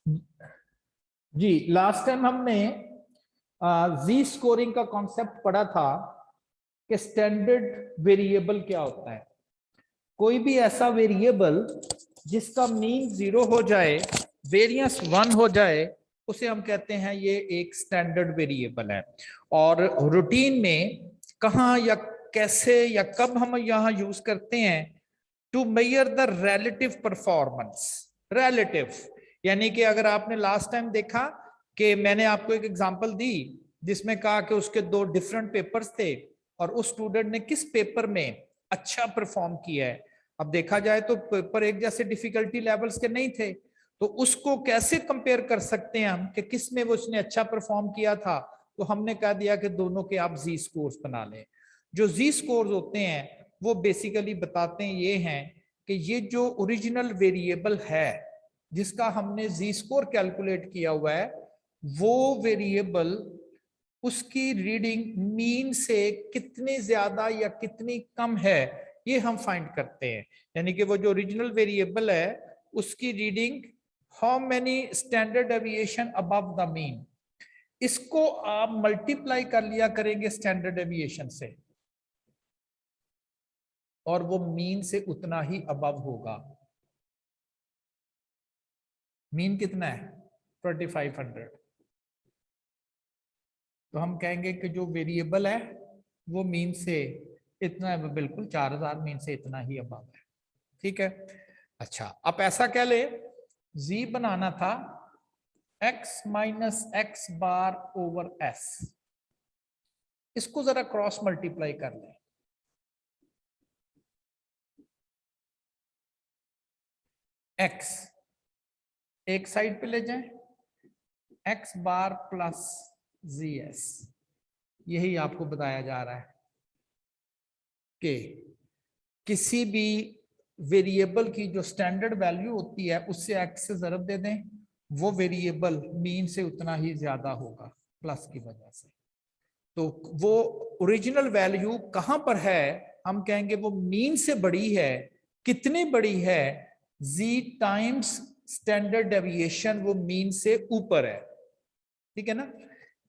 जी, last time हमने जी scoring का concept पढ़ा था कि स्टैंडर्ड वेरिएबल क्या होता है। कोई भी ऐसा वेरिएबल जिसका मीन 0 हो जाए, वेरिएंस 1 हो जाए, उसे हम कहते हैं ये एक स्टैंडर्ड वेरिएबल है। और रूटीन में कहाँ या कैसे या कब हम यहाँ यूज करते हैं, to measure the relative performance. Relative यानी कि अगर आपने लास्ट टाइम देखा कि मैंने आपको एक एग्जांपल दी जिसमें कहा कि उसके 2 डिफरेंट पेपर्स थे और उस स्टूडेंट ने किस पेपर में अच्छा परफॉर्म किया है। अब देखा जाए तो पेपर एक जैसे डिफिकल्टी लेवल्स के नहीं थे, तो उसको कैसे कंपेयर कर सकते हैं हम कि किस में वो उसने अच्छा परफॉर्म किया था। तो हमने कह दिया कि दोनों के आप जी स्कोर्स बना लें। जो जी स्कोर्स होते हैं वो बेसिकली बताते हैं ये हैं कि ये जो ओरिजिनल वेरिएबल है जिसका हमने जी स्कोर कैलकुलेट किया हुआ है, वो वेरिएबल उसकी रीडिंग मीन से कितनी ज्यादा या कितनी कम है, ये हम फाइंड करते हैं। यानी कि वो जो ओरिजिनल वेरिएबल है उसकी reading how many standard deviation above the mean, इसको आप मल्टीप्लाई कर लिया करेंगे स्टैंडर्ड डेविएशन से और वो मीन से उतना ही अबव होगा। मीन कितना है 2500, तो हम कहेंगे कि जो वेरिएबल है वो मीन से इतना है, बिल्कुल 4000 मीन से इतना ही अबव है। ठीक है। अच्छा, अब ऐसा कह ले जी बनाना था x माइनस एक्स बार ओवर s, इसको जरा क्रॉस मल्टीप्लाई कर ले। x एक साइड पे ले जाए, x bar plus G S, यही आपको बताया जा रहा है कि किसी भी वेरिएबल की जो स्टैंडर्ड वैल्यू होती है उससे x से ज़रब दे दें, वो वेरिएबल मीन से उतना ही ज्यादा होगा प्लस की वजह से। तो वो ओरिजिनल वैल्यू कहां पर है, हम कहेंगे वो मीन से बड़ी है। कितनी बड़ी है, z टाइम्स स्टैंडर्ड डेविएशन, वो मीन से ऊपर है। ठीक है ना।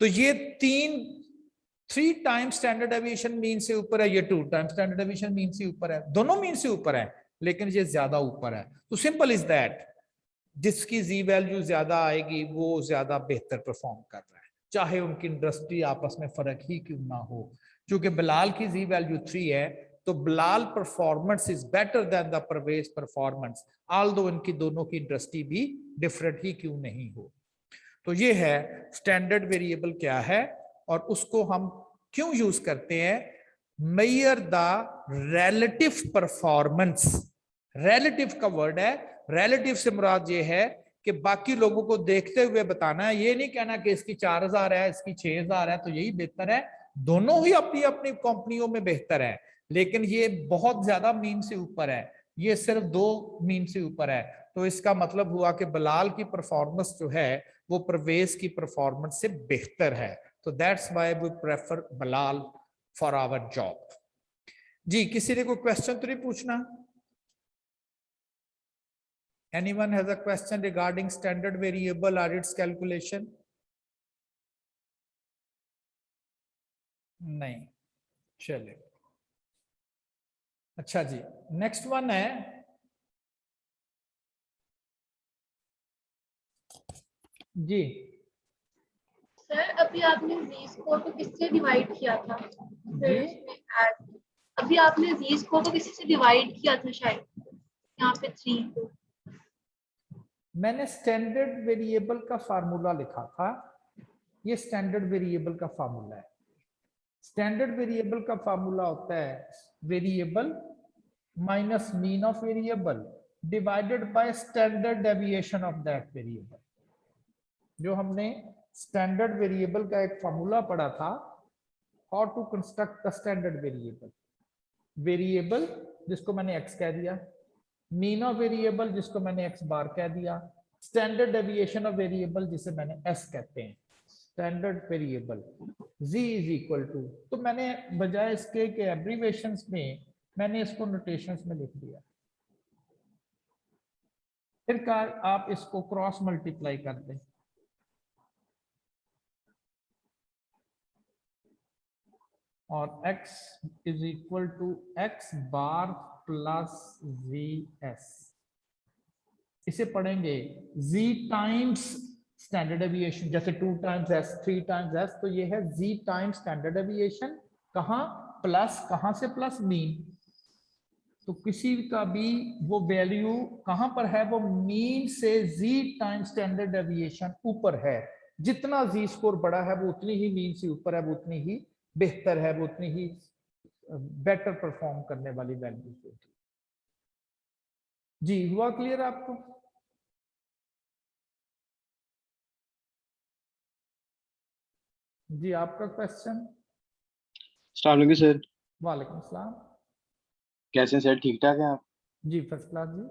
तो ये 3 टाइम्स स्टैंडर्ड डेविएशन मीन से ऊपर है, ये 2 टाइम्स स्टैंडर्ड डेविएशन मीन से ऊपर है, दोनों मीन से ऊपर है, लेकिन ये ज्यादा ऊपर है। तो सिंपल इज दैट, जिसकी जी वैल्यू ज्यादा आएगी वो ज्यादा बेहतर परफॉर्म कर रहा है, चाहे उनकी इंडस्ट्री आपस में फर्क ही क्यों ना हो। क्योंकि बिलाल की जी वैल्यू 3 है, तो Bilal performance is better than the Parvez performance, although इनकी दोनों की इंडस्ट्री भी डिफरेंट ही क्यों नहीं हो। तो ये है स्टैंडर्ड वेरिएबल क्या है और उसको हम क्यों यूज करते हैं, major the relative performance. Relative का वर्ड है, रिलेटिव से मुराद ये है कि बाकी लोगों को देखते हुए बताना है, ये नहीं कहना कि इसकी 4000 है इसकी 6000 है तो यही बेहतर है। दोनों ही अपनी अपनी कंपनियों में बेहतर है, लेकिन ये बहुत ज्यादा मीन से ऊपर है, ये सिर्फ 2 मीन से ऊपर है। तो इसका मतलब हुआ कि बिलाल की परफॉर्मेंस जो है वो परवेज की परफॉर्मेंस से बेहतर है। तो that's why we prefer Bilal for our job. जी, किसी ने कोई क्वेश्चन तो नहीं पूछना? Anyone has a question regarding standard variable or its calculation? नहीं, चलिए। अच्छा जी, नेक्स्ट वन है जी। सर अभी आपने जी स्कोर को किससे डिवाइड किया था? जी, अभी आपने जी स्कोर को किसी से डिवाइड किया था शायद, यहाँ पे 3 को। मैंने स्टैंडर्ड वेरिएबल का फार्मूला लिखा था, ये स्टैंडर्ड वेरिएबल का फार्मूला है। स्टैंडर्ड वेरिएबल का फार्मूला होता है variable minus mean of variable divided by standard deviation of that variable. जो हमने स्टैंडर्ड वेरिएबल का एक फार्मूला पढ़ा था, how to construct the standard variable. Variable जिसको मैंने x कह दिया, मीन ऑफ वेरिएबल जिसको मैंने x बार कह दिया, स्टैंडर्ड डेविएशन ऑफ वेरिएबल जिसे मैंने s कहते हैं। Standard variable z is equal to, तो मैंने बजाय इसके के एब्रीवेशंस में मैंने इसको नोटेशंस में लिख दिया। फिर आप इसको क्रॉस मल्टीप्लाई कर दें, और x is equal to x bar plus vs। इसे पढ़ेंगे z टाइम्स स्टैंडर्ड डेविएशन, जैसे 2 टाइम्स s 3 टाइम्स s, तो ये है z टाइम्स स्टैंडर्ड डेविएशन, कहाँ प्लस, कहाँ से प्लस, मीन। तो किसी का भी वो वैल्यू कहां पर है, वो मीन से z टाइम्स स्टैंडर्ड डेविएशन ऊपर है। जितना z स्कोर बड़ा है वो उतनी ही मीन से ऊपर है, वो उतनी ही बेहतर है, वो उतनी ही बेटर परफॉर्म करने वाली वैल्यू होती। जी हुआ क्लियर आपको? जी आपका क्वेश्चन। अस्सलाम वालेकुम सर। वालेकुम सलाम। कैसे हैं सर, ठीक ठाक हैं आप? जी फर्स्ट क्लास जी।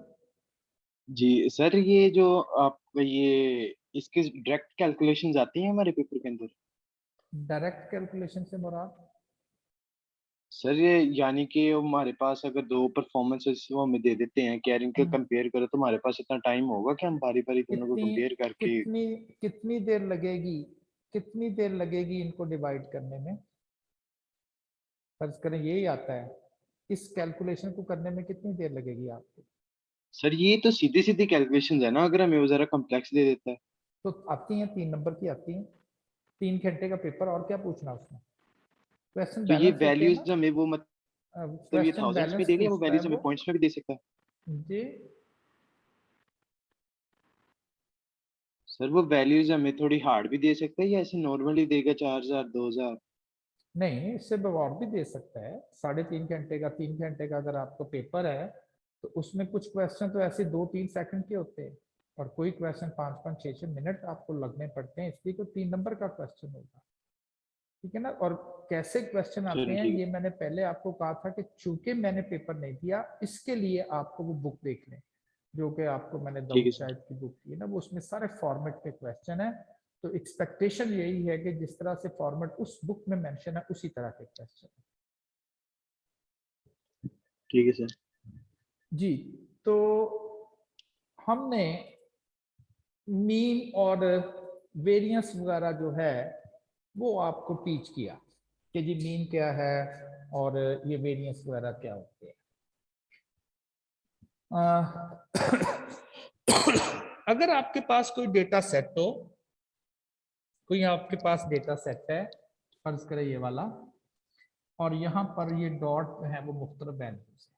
जी सर, ये जो आप ये इसके डायरेक्ट कैलकुलेशंस आती हैं हमारे पेपर के अंदर? डायरेक्ट कैलकुलेशन से मुराद? सर ये यानी कि हमारे पास अगर दो परफॉर्मेंसेस वो हमें दे देते हैं, कह रहे हैं कि कंपेयर करो, तो हमारे पास इतना टाइम होगा कि हम बारी बारी दोनों को कितनी कंपेयर करके? कितनी कितनी देर लगेगी, कितनी देर लगेगी इनको डिवाइड करने में? फर्ज करें यही आता है, इस कैलकुलेशन को करने में कितनी देर लगेगी आपको? सर ये तो सीधी सीधी कैलकुलेशंस है ना, अगर हमें वो जरा कम्प्लेक्स दे देता है तो आती हैं 3 नंबर की आती हैं, 3 घंटे का पेपर, और क्या पूछना उसमें? क्वेश्चन तो ये बैलेंस होते हैं ना, वैल्यूज हमें वो मतलब ये क्वेश्चन थाउजेंड्स में बैलेंस देगा या वो पूछता है वैल्यूज हमें वो। पॉइंट्स में भी दे सकता है? जी सर वो वैल्यूज हमें थोड़ी हार्ड भी दे सकता है या ऐसे नॉर्मली देगा 4000 2000? नहीं, इससे और भी दे सकता है। 3.5 घंटे का, 3 घंटे का अगर आपको पेपर है तो उसमें कुछ क्वेश्चन तो ऐसे 2-3 सेकंड के होते हैं, और कोई क्वेश्चन 5-5 6-6 मिनट आपको लगने पड़ते हैं, इसलिए तो 3 नंबर का क्वेश्चन होगा। ठीक है ना? और कैसे क्वेश्चन आते चलो हैं ठीक ये मैंने पहले आपको कहा था कि चूंकि मैंने पेपर नहीं दिया, इसके लिए आपको वो बुक देख लें, जो कि आपको मैंने है दाऊद सर। शाहिद की बुक दी है ना, वो उसमें सारे फॉर्मेट के क्वेश्चन है। तो एक्सपेक्टेशन यही है कि जिस तरह से फॉर्मेट उस बुक में मेंशन है उसी तरह के क्वेश्चन है। ठीक है सर। जी, तो हमने मीन और वेरिएंस वगैरह जो है वो आपको टीच किया कि जी मीन क्या है और ये वेरिएंस वगैरह क्या होते हैं। अगर आपके पास कोई डेटा सेट हो, कोई आपके पास डेटा सेट है, फर्ज करें ये वाला, और यहाँ पर ये डॉट है वो मुख्तलिफ वैल्यूज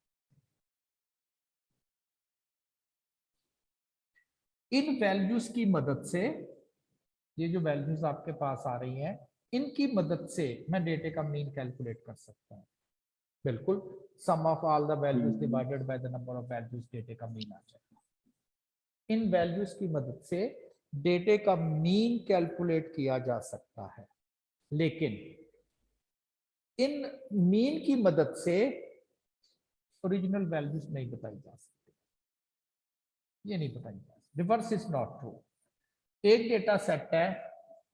है। इन वैल्यूज की मदद से, ये जो वैल्यूज आपके पास आ रही हैं, इनकी मदद से मैं डेटे का मीन कैलकुलेट कर सकता हूँ। बिल्कुल, sum of all the values divided by the number of values, डेटे का मीन आ जाएगा। इन वैल्यूज की मदद से डेटे का मीन कैलकुलेट किया जा सकता है, लेकिन इन मीन की मदद से ओरिजिनल वैल्यूज नहीं बताई जा सकती, ये नहीं बताई जा सकती। Reverse is not true. एक डेटा सेट है,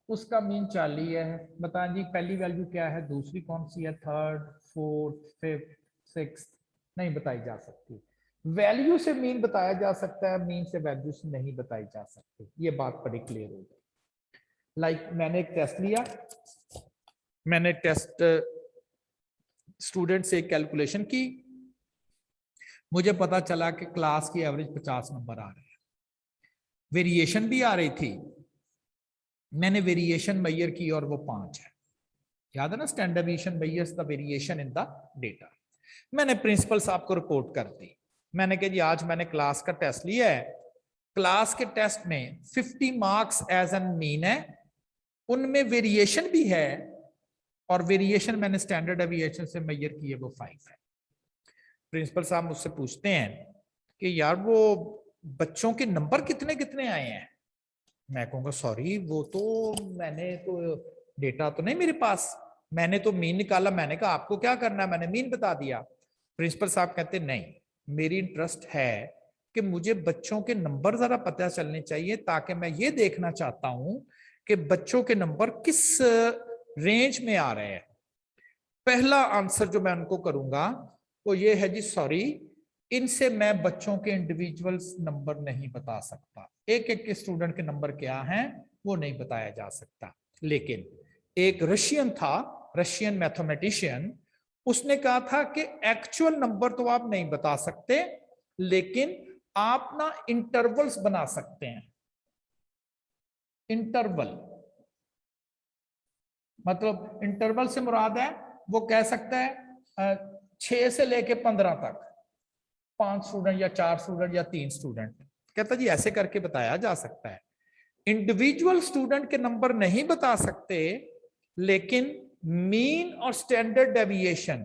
उसका मीन 40 है, बताएं जी पहली वैल्यू क्या है, दूसरी कौन सी है, थर्ड, फोर्थ, फिफ्थ, सिक्स्थ, नहीं बताई जा सकती। वैल्यू से मीन बताया जा सकता है, मीन से वैल्यू से नहीं बताई जा सकती। ये बात बड़ी क्लियर हो गई। लाइक मैंने एक टेस्ट लिया, मैंने टेस्ट स्टूडेंट से कैलकुलेशन की, मुझे पता चला कि क्लास की एवरेज 50 नंबर आ रहे हैं, वेरिएशन भी आ रही थी, मैंने वेरिएशन मेजर की और वो 5 है। याद है ना, standard deviation measures the variation in the data. मैंने प्रिंसिपल साहब को रिपोर्ट कर दी, मैंने कहा जी आज मैंने क्लास का टेस्ट लिया है, क्लास के टेस्ट में 50 मार्क्स एज एन मीन है, उनमें वेरिएशन भी है, और वेरिएशन मैंने स्टैंडर्ड डेविएशन से मेजर की है, वो 5 है। प्रिंसिपल साहब मुझसे पूछते हैं कि यार वो बच्चों के नंबर कितने कितने आए हैं? मैं कहूँगा सॉरी वो तो मैंने तो डेटा तो नहीं मेरे पास, मैंने तो मीन निकाला। मैंने कहा आपको क्या करना है, मैंने मीन बता दिया। प्रिंसिपल साहब कहते नहीं, मेरी इंटरेस्ट है कि मुझे बच्चों के नंबर जरा पता चलने चाहिए, ताकि मैं ये देखना चाहता हूं कि बच्चों के नंबर किस रेंज में आ रहे हैं। पहला आंसर जो मैं उनको करूंगा वो ये है जी सॉरी, इनसे मैं बच्चों के इंडिविजुअल्स नंबर नहीं बता सकता, एक एक के स्टूडेंट के नंबर क्या हैं वो नहीं बताया जा सकता। लेकिन एक रशियन था, रशियन मैथमेटिशियन, उसने कहा था कि एक्चुअल नंबर तो आप नहीं बता सकते, लेकिन आप ना इंटरवल्स बना सकते हैं। इंटरवल मतलब, इंटरवल से मुराद है वो कह सकता है 6 से लेके 15 तक, 5 स्टूडेंट या 4 स्टूडेंट या 3 स्टूडेंट। कहता जी ऐसे करके बताया जा सकता है। इंडिविजुअल स्टूडेंट के नंबर नहीं बता सकते, लेकिन मीन और स्टैंडर्ड डेविएशन,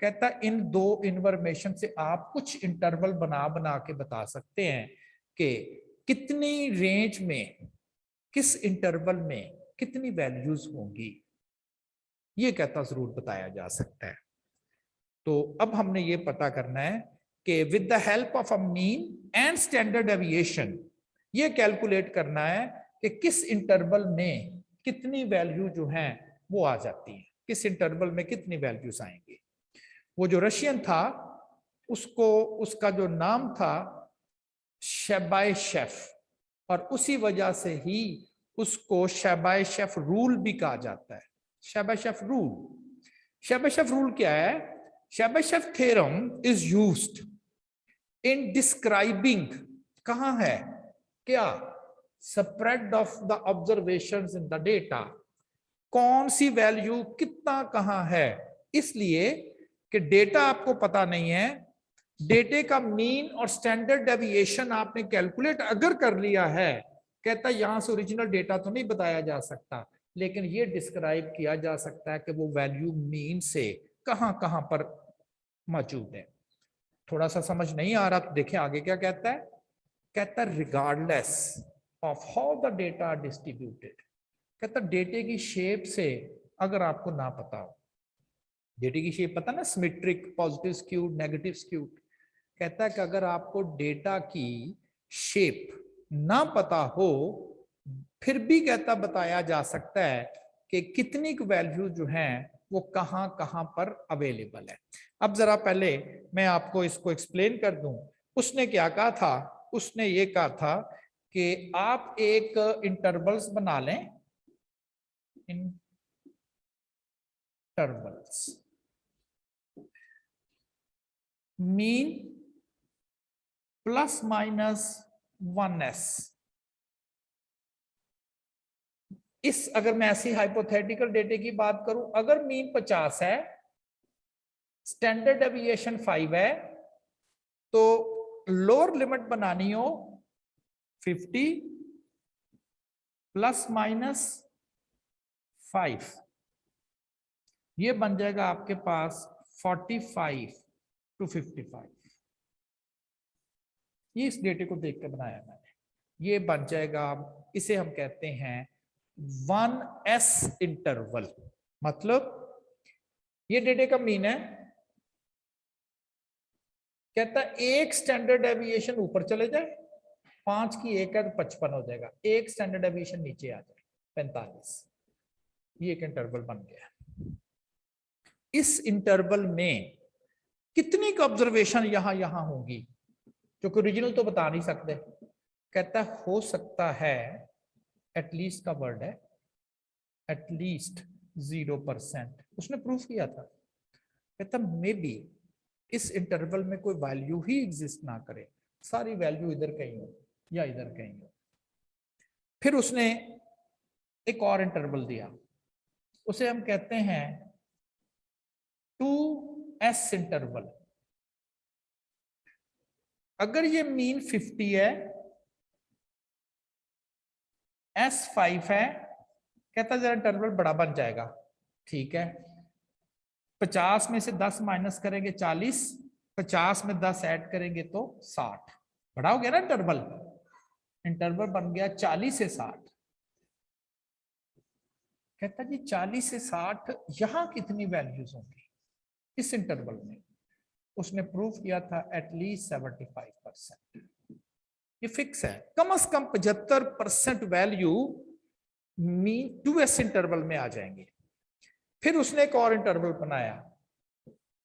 कहता इन दो इन्फॉर्मेशन से आप कुछ इंटरवल बना बना के बता सकते हैं कि कितनी रेंज में, किस इंटरवल में कितनी वैल्यूज होंगी, ये कहता जरूर बताया जा सकता है। तो अब हमने ये पता करना है कि with the help of a mean and standard deviation ये कैलकुलेट करना है कि किस इंटरवल में कितनी वैल्यू जो है वो आ जाती है, किस इंटरवल में कितनी वैल्यूज आएंगी। वो जो रशियन था उसको, उसका जो नाम था शेबायशेफ, और उसी वजह से ही उसको शेबायशेफ रूल भी कहा जाता है। शेबायशेफ रूल, शेबायशेफ रूल क्या है? Chebyshev theorem is used in describing, कहां है क्या, spread of the observations in the data, कौन सी वैल्यू कितना कहां है। इसलिए कि डेटा आपको पता नहीं है, डेटे का मीन और स्टैंडर्ड डेविएशन आपने कैलकुलेट अगर कर लिया है, कहता है यहां से ओरिजिनल डेटा तो नहीं बताया जा सकता, लेकिन ये डिस्क्राइब किया जा सकता है कि वो वैल्यू मीन से कहां कहां पर मौजूद है। थोड़ा सा समझ नहीं आ रहा तो देखिए आगे क्या कहता है। कहता है regardless of how the data are distributed, कहता डेटे की शेप से अगर आपको ना पता हो, डेटे की शेप पता ना, symmetric, positive skewed, negative skewed, कहता है कि अगर आपको डेटा की शेप ना पता हो फिर भी कहता बताया जा सकता है कि कितनी वैल्यू जो है वो कहां कहां पर अवेलेबल है। अब जरा पहले मैं आपको इसको एक्सप्लेन कर दूं। उसने क्या कहा था? उसने ये कहा था कि आप एक इंटरवल्स बना लें, intervals, mean plus minus 1s। इस अगर मैं ऐसी हाइपोथेटिकल डेटे की बात करूं, अगर मीन 50 है, स्टैंडर्ड डेविएशन 5 है, तो लोअर लिमिट बनानी हो 50 प्लस माइनस 5, ये बन जाएगा आपके पास 45 to 55। ये इस डेटे को देख के बनाया मैंने, ये बन जाएगा, इसे हम कहते हैं 1s इंटरवल। मतलब ये डेटे का मीन है, कहता है एक स्टैंडर्ड डेविएशन ऊपर चले जाए, 5 की 1 है तो 55 हो जाएगा, एक स्टैंडर्ड डेविएशन नीचे आ जाए 45, ये एक इंटरवल बन गया। इस इंटरवल में कितनी ऑब्जर्वेशन यहां यहां होंगी, क्योंकि ओरिजिनल तो बता नहीं सकते। कहता है हो सकता है, एटलीस्ट का वर्ड है, एटलीस्ट 0%। उसने प्रूफ किया था, कहता मे बी इस इंटरवल में कोई वैल्यू ही एग्जिस्ट ना करे, सारी वैल्यू इधर कहीं हो या इधर कहीं हो। फिर उसने एक और इंटरवल दिया, उसे हम कहते हैं 2s इंटरवल। अगर ये मीन 50 है, s 5 है, कहता जरा इंटरवल बड़ा बन जाएगा, ठीक है, 50 में से 10 माइनस करेंगे 40, 50 में 10 ऐड करेंगे तो 60, बड़ा हो गया ना इंटरवल। इंटरवल बन गया 40 से 60। कहता जी 40 से 60 यहां कितनी वैल्यूज होंगी इस इंटरवल में? उसने प्रूफ किया था एटलीस्ट 75%। ये फिक्स है, कम से कम 75% वैल्यू मीन 2s इंटरवल में आ जाएंगे। फिर उसने एक और इंटरवल बनाया,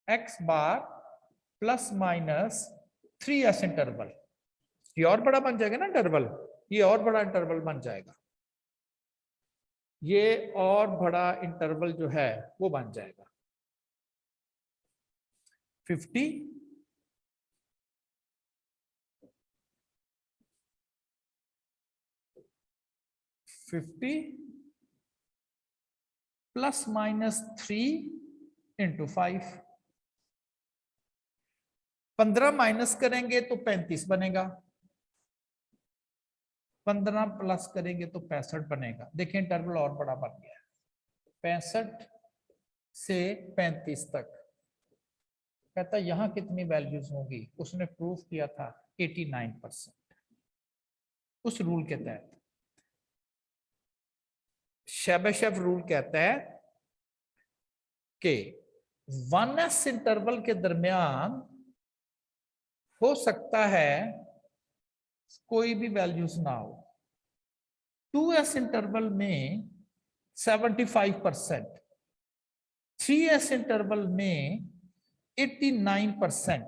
x bar plus minus 3s interval, ये और बड़ा बन जाएगा ना इंटरवल, ये और बड़ा इंटरवल बन जाएगा, ये और बड़ा इंटरवल जो है वो बन जाएगा 50 प्लस माइनस 3 इंटू 5, 15 माइनस करेंगे तो 35 बनेगा, 15 प्लस करेंगे तो 65 बनेगा। देखिए इंटरवल और बड़ा बन गया, 65 से 35 तक। कहता यहां कितनी वैल्यूज होंगी, उसने प्रूव किया था 89%। उस रूल के तहत शेबेशेव रूल कहता है कि 1s इंटरवल के दरमियान हो सकता है कोई भी वैल्यूज ना हो, 2s इंटरवल में 75%, 3s इंटरवल में 89%।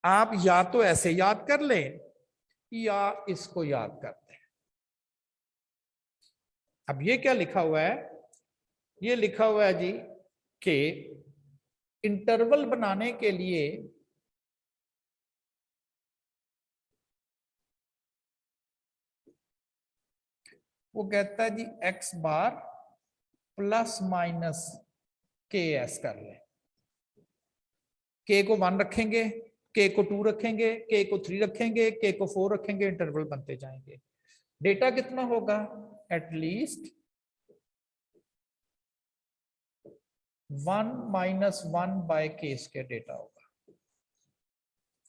आप या तो ऐसे याद कर लें या इसको याद करते हैं। अब ये क्या लिखा हुआ है, ये लिखा हुआ है जी कि इंटरवल बनाने के लिए वो कहता है जी x bar plus minus KS कर ले, k को 1 रखेंगे, k को 2 रखेंगे, k को 3 रखेंगे, k को 4 रखेंगे, इंटरवल बनते जाएंगे। डेटा कितना होगा, at least 1 minus 1 by k square data होगा।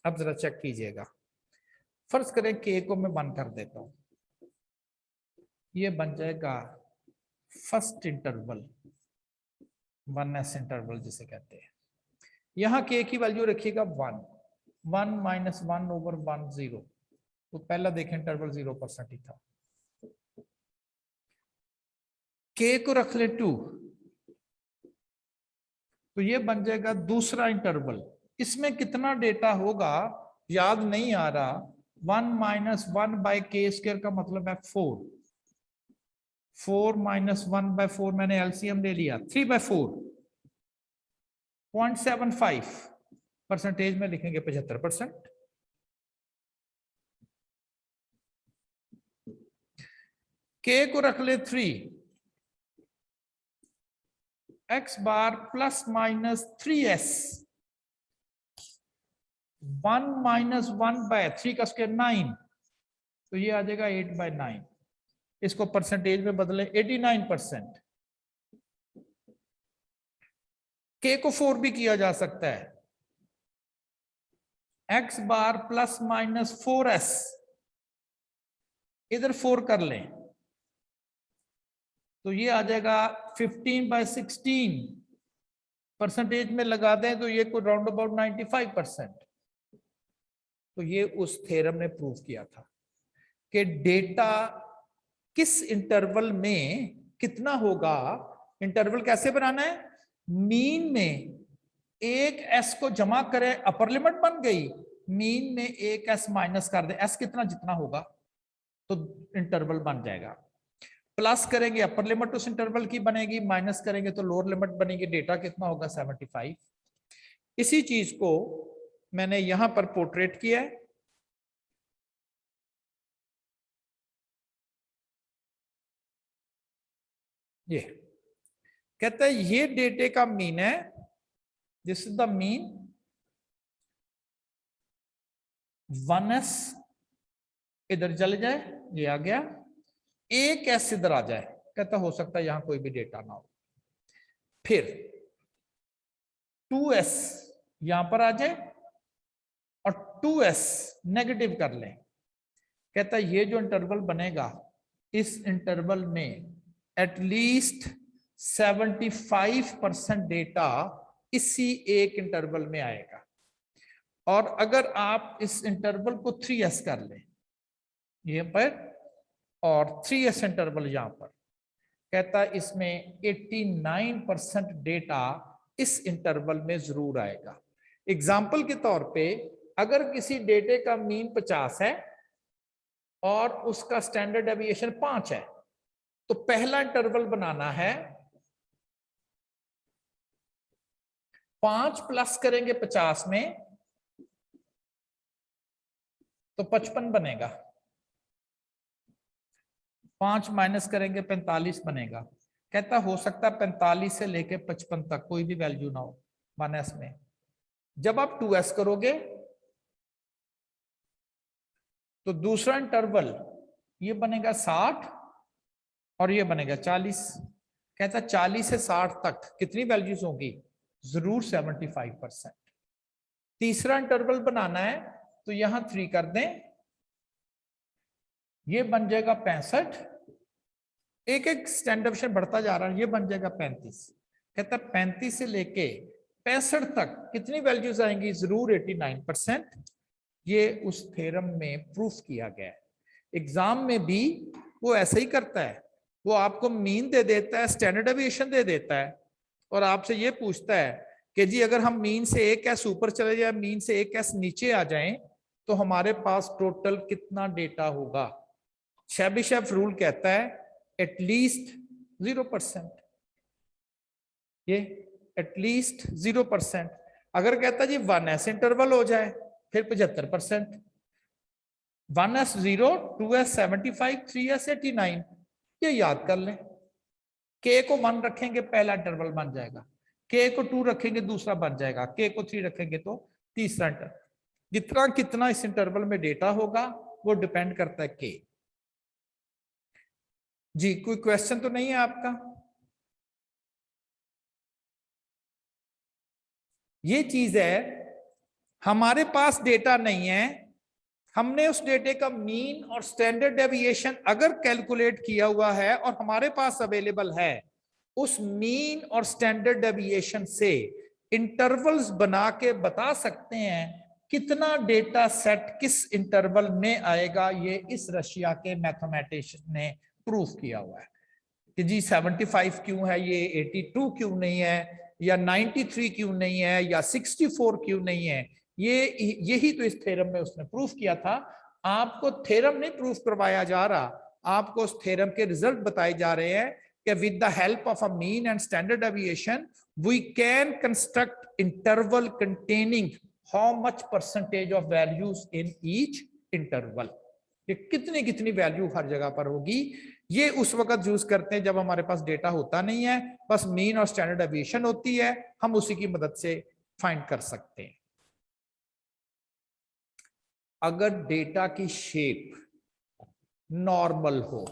अब जरा चेक कीजिएगा, फर्ज करें k को मैं 1 कर देता हूं, ये बन जाएगा फर्स्ट इंटरवल, 1s इंटरवल जिसे कहते हैं। यहां k की वैल्यू रखिएगा 1, 1 माइनस 1 ओवर 1 0, तो पहला देखें इंटरवल 0% ही था। k को रख ले 2, तो ये बन जाएगा दूसरा इंटरवल। इसमें कितना डेटा होगा याद नहीं आ रहा, 1 माइनस 1 बाय k स्क्वायर का मतलब है 4, 4 माइनस 1 बाय 4 मैंने एलसीएम ले लिया, 3/4, 0.75 परसेंटेज में लिखेंगे 75%। k को रख ले 3, x bar plus minus 3s, 1 minus 1 by 3 का स्क्वायर 9, तो ये आ जाएगा 8/9। इसको परसेंटेज में बदले 89%। k को 4 भी किया जा सकता है, x bar plus minus 4s, इधर 4 कर लें तो ये आ जाएगा 15/16, परसेंटेज में लगा दें तो ये कोई राउंड अबाउट 95%। तो ये उस थ्योरम ने प्रूव किया था कि डेटा किस इंटरवल में कितना होगा। इंटरवल कैसे बनाना है, मीन में एक s को जमा करें, अपर लिमिट बन गई, मीन में एक s माइनस कर दे, s कितना जितना होगा तो इंटरवल बन जाएगा। प्लस करेंगे अपर लिमिट उस इंटरवल की बनेगी, माइनस करेंगे तो लोअर लिमिट बनेगी, डेटा कितना होगा 75। इसी चीज को मैंने यहां पर पोर्ट्रेट किया है। ये कहता है ये डेटे का मीन है, this is the mean, 1s इधर चले जाए, ये आ गया, एक s इधर आ जाए, कहता हो सकता है यहां कोई भी डेटा ना हो, फिर 2s यहां पर आ जाए और 2s नेगेटिव कर लें। कहता है ये जो इंटरवल बनेगा इस इंटरवल में एटलीस्ट 75% डेटा इसी एक इंटरवल में आएगा। और अगर आप इस इंटरवल को 3s कर लें ये पर और 3s इंटरवल यहां पर, कहता है इसमें 89% डेटा इस इंटरवल में जरूर आएगा। एग्जाम्पल के तौर पे अगर किसी डेटे का मीन 50 है और उसका स्टैंडर्ड डेविएशन 5 है, तो पहला इंटरवल बनाना है 5 प्लस करेंगे 50 में तो 55 बनेगा, 5 माइनस करेंगे 45 बनेगा। कहता हो सकता है 45 से लेके 55 तक कोई भी वैल्यू ना हो 1s में। जब आप 2s करोगे तो दूसरा इंटरवल ये बनेगा 60 और ये बनेगा 40। कहता 40 से 60 तक कितनी वैल्यूज होंगी? जरूर 75%। तीसरा इंटरवल बनाना है तो यहां 3 कर दें, ये बन जाएगा 65। एक एक स्टैंडर्ड बढ़ता जा रहा है, ये बन जाएगा 35। कहता 35 से लेके 65 तक कितनी वैल्यूज आएंगी? जरूर 89%। ये उस थ्योरम में प्रूफ किया गया है। एग्जाम में भी वो ऐसा ही करता है, वो आपको मीन दे देता है, स्टैंडर्ड डेविएशन दे देता है और आपसे ये पूछता है कि जी अगर हम मीन से 1s ऊपर चले जाए, मीन से 1s नीचे आ जाएं तो हमारे पास टोटल कितना डेटा होगा? शेबिशेफ रूल कहता है एटलीस्ट 0%, ये एटलीस्ट 0%। अगर कहता जी 1s इंटरवल हो जाए फिर 75%, 1s 0, 2s 75, 3s 89। ये याद कर लें। k को 1 रखेंगे पहला इंटरवल बन जाएगा, k को 2 रखेंगे दूसरा बन जाएगा, k को 3 रखेंगे तो तीसरा इंटरवल। जितना कितना इस इंटरवल में डेटा होगा वो डिपेंड करता है k। जी कोई क्वेश्चन तो नहीं है आपका? ये चीज है, हमारे पास डेटा नहीं है, हमने उस डेटे का मीन और स्टैंडर्ड डेविएशन अगर कैलकुलेट किया हुआ है और हमारे पास अवेलेबल है, उस मीन और स्टैंडर्ड डेविएशन से इंटरवल्स बना के बता सकते हैं कितना डेटा सेट किस इंटरवल में आएगा। ये इस रशिया के मैथमेटिशियन ने प्रूफ किया हुआ है कि जी 75 क्यों है, ये 82 क्यों नहीं है, या 93 क्यों नहीं है, या 64 क्यों नहीं है। यही तो इस थ्योरम में उसने प्रूफ किया था। आपको थ्योरम नहीं प्रूफ करवाया जा रहा, आपको उस थ्योरम के रिजल्ट बताए जा रहे हैं कि with the help of a mean and standard deviation we can construct interval containing how much percentage of values in each interval. ये कितनी कितनी वैल्यू हर जगह पर होगी, ये उस वक्त यूज करते हैं जब हमारे पास डेटा होता नहीं है, बस मीन और स्टैंडर्ड डेविएशन होती है, हम उसी की मदद से फाइंड कर सकते हैं। अगर डेटा की शेप नॉर्मल हो,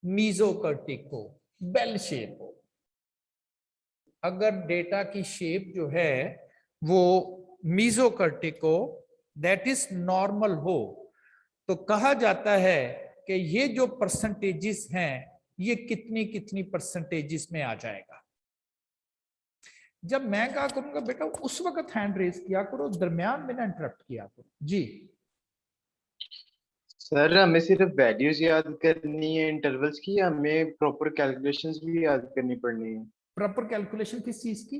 मीजोकर्टिक हो, बेल शेप हो, अगर डेटा की शेप जो है वो मीजोकर्टिक हो, दैट इज नॉर्मल हो, तो कहा जाता है कि ये जो परसेंटेजेस हैं ये कितनी कितनी परसेंटेजेस में आ जाएगा। जब मैं कहा करूंगा बेटा उस वक्त हैंड रेज किया करो, दरमियान में ना इंटरप्ट किया करो। जी सर हमें सिर्फ वैल्यूज याद करनी है इंटरवल्स की, हमें प्रॉपर कैलकुलेशंस भी याद करनी पड़नी है? प्रॉपर कैलकुलेशन किस चीज की?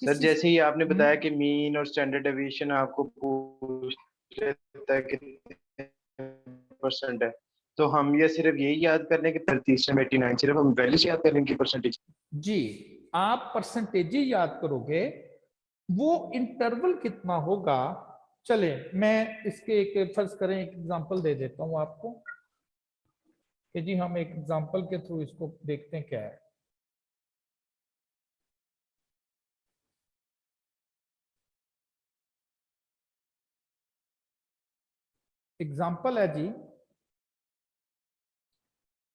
सर चीज जैसे ही आपने की? बताया कि मीन और स्टैंडर्ड डेविएशन आपको पूछ लेता है कितने परसेंट है, तो हम ये सिर्फ यही याद कर लें कि 33 में 89, सिर्फ हम वैल्यूज याद कर लें कि परसेंटेज? जी आप परसेंटेज याद करोगे, वो इंटरवल कितना होगा। चले मैं इसके एक फर्ज करें एक एग्जांपल दे देता हूं आपको कि जी हम एक एग्जांपल के थ्रू इसको देखते हैं क्या है। एग्जांपल है जी,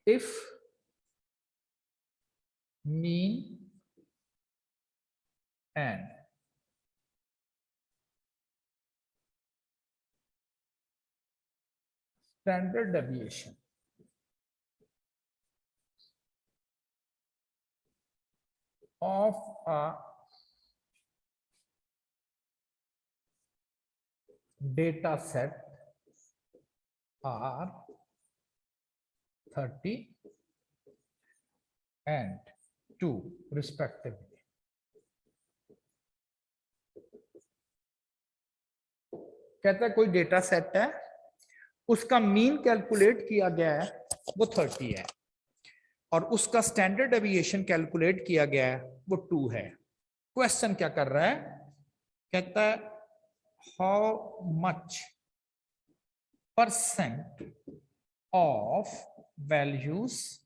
if mean and standard deviation of a data set are 30 and 2 respectively, कहता है कोई डेटा सेट है, उसका मीन कैलकुलेट किया गया है वो 30 है और उसका स्टैंडर्ड डेविएशन कैलकुलेट किया गया है वो 2 है। क्वेश्चन क्या कर रहा है, कहता है how much % of values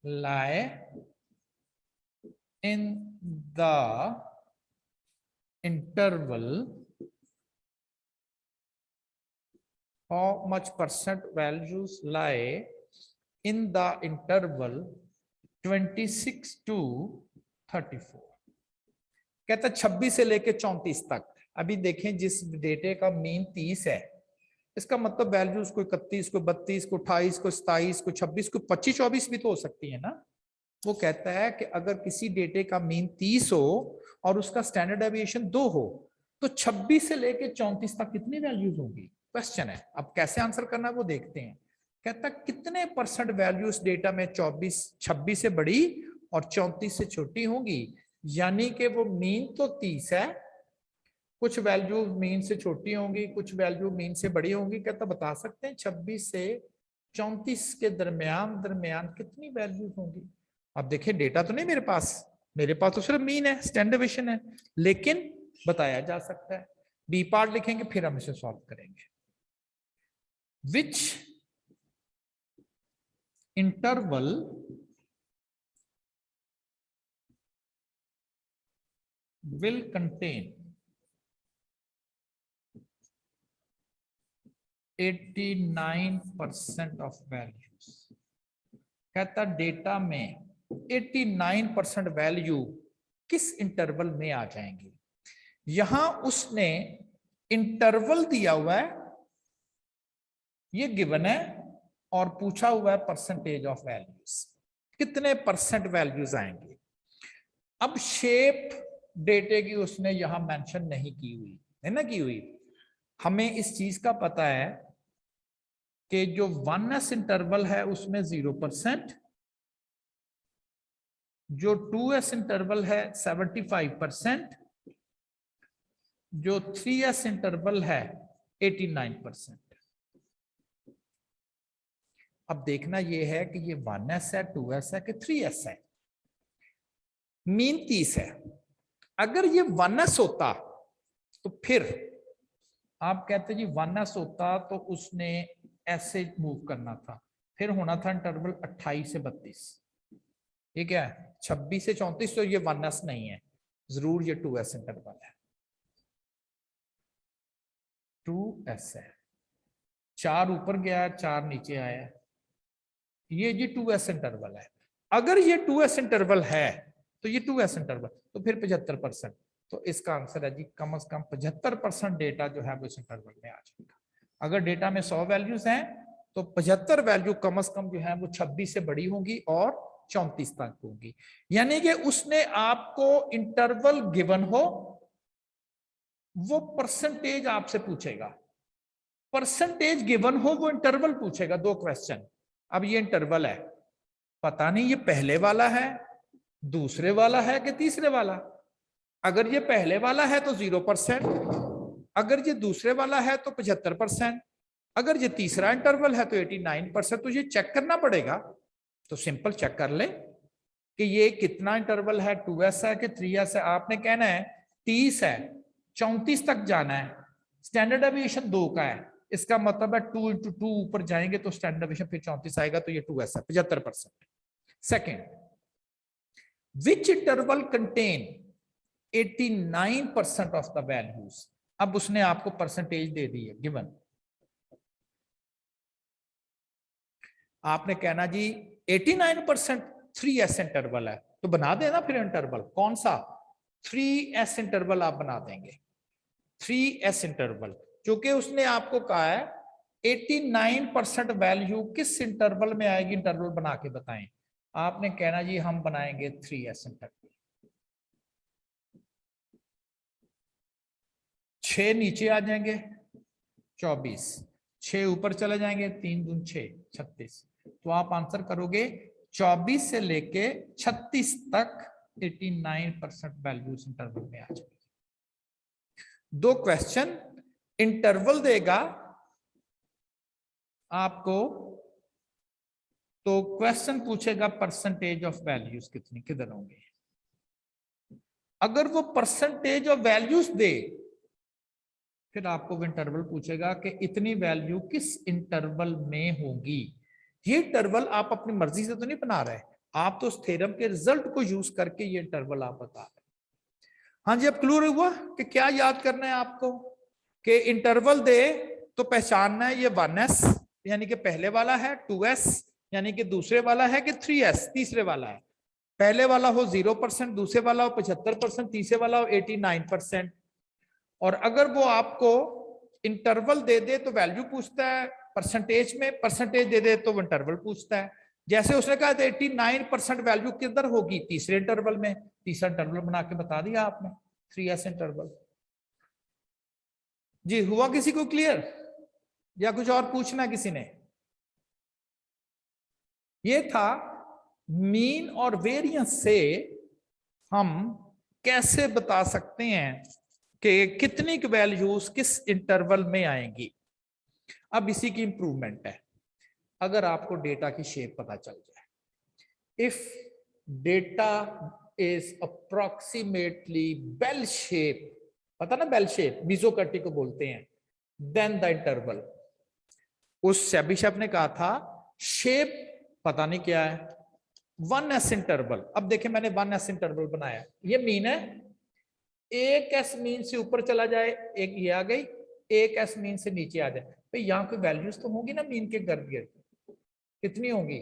lie in the interval, how much % values lie in the interval 26 to 34। कहता 26 से लेके 34 तक। अभी देखें जिस डेटे का मीन 30 है, इसका मतलब वैल्यूज को 31 को 32 को 28 को 27 को 26 को 25 24 भी तो हो सकती है ना। वो कहता है कि अगर किसी डेटे का मीन 30 हो और उसका स्टैंडर्ड डेविएशन 2 हो तो 26 से लेके 34 तक कितनी वैल्यूज होंगी, क्वेश्चन है। अब कैसे आंसर करना है वो देखते हैं। कहता कितने % वैल्यूज डेटा में 26 से बड़ी और 34 से छोटी होंगी, यानी कि वो मीन तो 30 है, कुछ वैल्यू मीन से छोटी होंगी, कुछ वैल्यू मीन से बड़ी होंगी। कहता बता सकते हैं 26 से 34 के दरमियान कितनी वैल्यूज होंगी। अब देखिए डेटा तो नहीं मेरे पास तो सिर्फ मीन है, स्टैंडर्ड डेविएशन है, लेकिन बताया जा सकता है। बी पार्ट लिखेंगे फिर हम इसे सॉल्व करेंगे। Which interval will contain 89% of values। कहता डेटा में 89% वैल्यू किस इंटरवल में आ जाएंगे। यहां उसने इंटरवल दिया हुआ है, ये गिवन है, और पूछा हुआ है % ऑफ वैल्यूज, कितने % वैल्यूज आएंगे। अब शेप डेटे की उसने यहां मेंशन नहीं की हुई है ना, की हुई। हमें इस चीज का पता है कि जो 1s इंटरवल है उसमें 0%, जो 2s इंटरवल है 75%, जो 3s इंटरवल है 89%। अब देखना यह है कि ये 1s है, 2s है कि 3s है। मीन 30 है, अगर ये 1s होता तो फिर आप कहते जी 1s होता तो उसने ऐसे मूव करना था, फिर होना था इंटरवल 28 से 32। ये क्या है 26 से 34, तो ये 1s नहीं है, जरूर ये 2s इंटरवल है, 2s है। 4 ऊपर गया 4 नीचे आया, ये जी 2s इंटरवल है। अगर ये 2s इंटरवल है तो ये 2s इंटरवल, तो फिर 75%। तो इसका आंसर है जी कम से कम 75% डेटा जो है वो इस इंटरवल में आ जाएगा। अगर डेटा में 100 वैल्यूज हैं तो 75 वैल्यू कम से कम जो है वो 26 से बड़ी होंगी और 34 तक होंगी। यानी कि उसने आपको इंटरवल गिवन हो, वो परसेंटेज आपसे पूछेगा, परसेंटेज गिवन हो वो इंटरवल पूछेगा। 2 क्वेश्चन। अब ये इंटरवल है, पता नहीं ये पहले वाला है, दूसरे वाला है कि तीसरे वाला। अगर ये पहले वाला है तो 0%, अगर ये दूसरे वाला है तो 75%, अगर ये तीसरा इंटरवल है तो 89%। तो ये चेक करना पड़ेगा। तो सिंपल चेक कर ले कि ये कितना इंटरवल है, 2s है कि 3s है। आपने कहना है 30 है, 34 तक जाना है, स्टैंडर्ड डेविएशन 2 का है, इसका मतलब है 2 × 2 ऊपर जाएंगे तो स्टैंडर्ड डेविएशन फिर 34 आएगा, तो ये 2s है, 75%। Second, which interval contain 89% of the values. अब उसने आपको परसेंटेज दे दी है गिवन। आपने कहना जी 89% 3s इंटरवल है, तो बना देना फिर इंटरवल। कौन सा 3s इंटरवल आप बना देंगे, 3s इंटरवल, क्योंकि उसने आपको कहा है 89% वैल्यू किस इंटरवल में आएगी, इंटरवल बना के बताएं। आपने कहना जी हम बनाएंगे 3s इंटरवल। 6 नीचे आ जाएंगे 24, 6 ऊपर चले जाएंगे 3 दूनी 6, 36। तो आप आंसर करोगे 24 से लेके 36 तक 89% वैल्यूज इंटरवल में आ जाएगी। 2 क्वेश्चन इंटरवल देगा आपको, तो क्वेश्चन पूछेगा परसेंटेज ऑफ वैल्यूज कितनी किधर होंगे। अगर वो परसेंटेज ऑफ वैल्यूज दे, फिर आपको वो इंटरवल पूछेगा कि इतनी वैल्यू किस इंटरवल में होगी। ये इंटरवल आप अपनी मर्जी से तो नहीं बना रहे, आप तो उस थ्योरम के रिजल्ट को यूज करके ये इंटरवल आप बता रहे। हाँ जी, अब क्लियर हुआ कि क्या याद करना है आपको, कि इंटरवल दे तो पहचानना है ये 1s यानी कि पहले वाला है, 2s यानी कि दूसरे वाला है, कि 3s तीसरे वाला है। पहले वाला हो 0%, दूसरे वाला हो 75%, तीसरे वाला हो 89%। और अगर वो आपको इंटरवल दे दे तो वैल्यू पूछता है परसेंटेज में, परसेंटेज दे दे तो वो इंटरवल पूछता है। जैसे उसने कहा 89% वैल्यू किधर होगी, तीसरे इंटरवल में। तीसरा इंटरवल बना के बता दिया आपने, 3s इंटरवल। जी हुआ किसी को क्लियर, या कुछ और पूछना किसी ने? ये था मीन और वेरिएंस से हम कैसे बता सकते हैं कि कितनी वैल्यूज किस इंटरवल में आएंगी। अब इसी की इंप्रूवमेंट है। अगर आपको डेटा की शेप पता चल जाए, if data is approximately bell shape, पता ना बेल शेप मीजोकर्टिक को बोलते हैं, देन द इंटरवल। उस शेबिशेफ ने कहा था शेप पता नहीं क्या है, 1s इंटरवल। अब देखिए मैंने 1s इंटरवल बनाया, ये मीन है, एक एस मीन से ऊपर चला जाए, एक ये आ गई, एक एस मीन से नीचे आ जाए। भाई यहाँ कोई वैल्यूज तो होगी ना मीन के गर्द गिर्द, कितनी होंगी?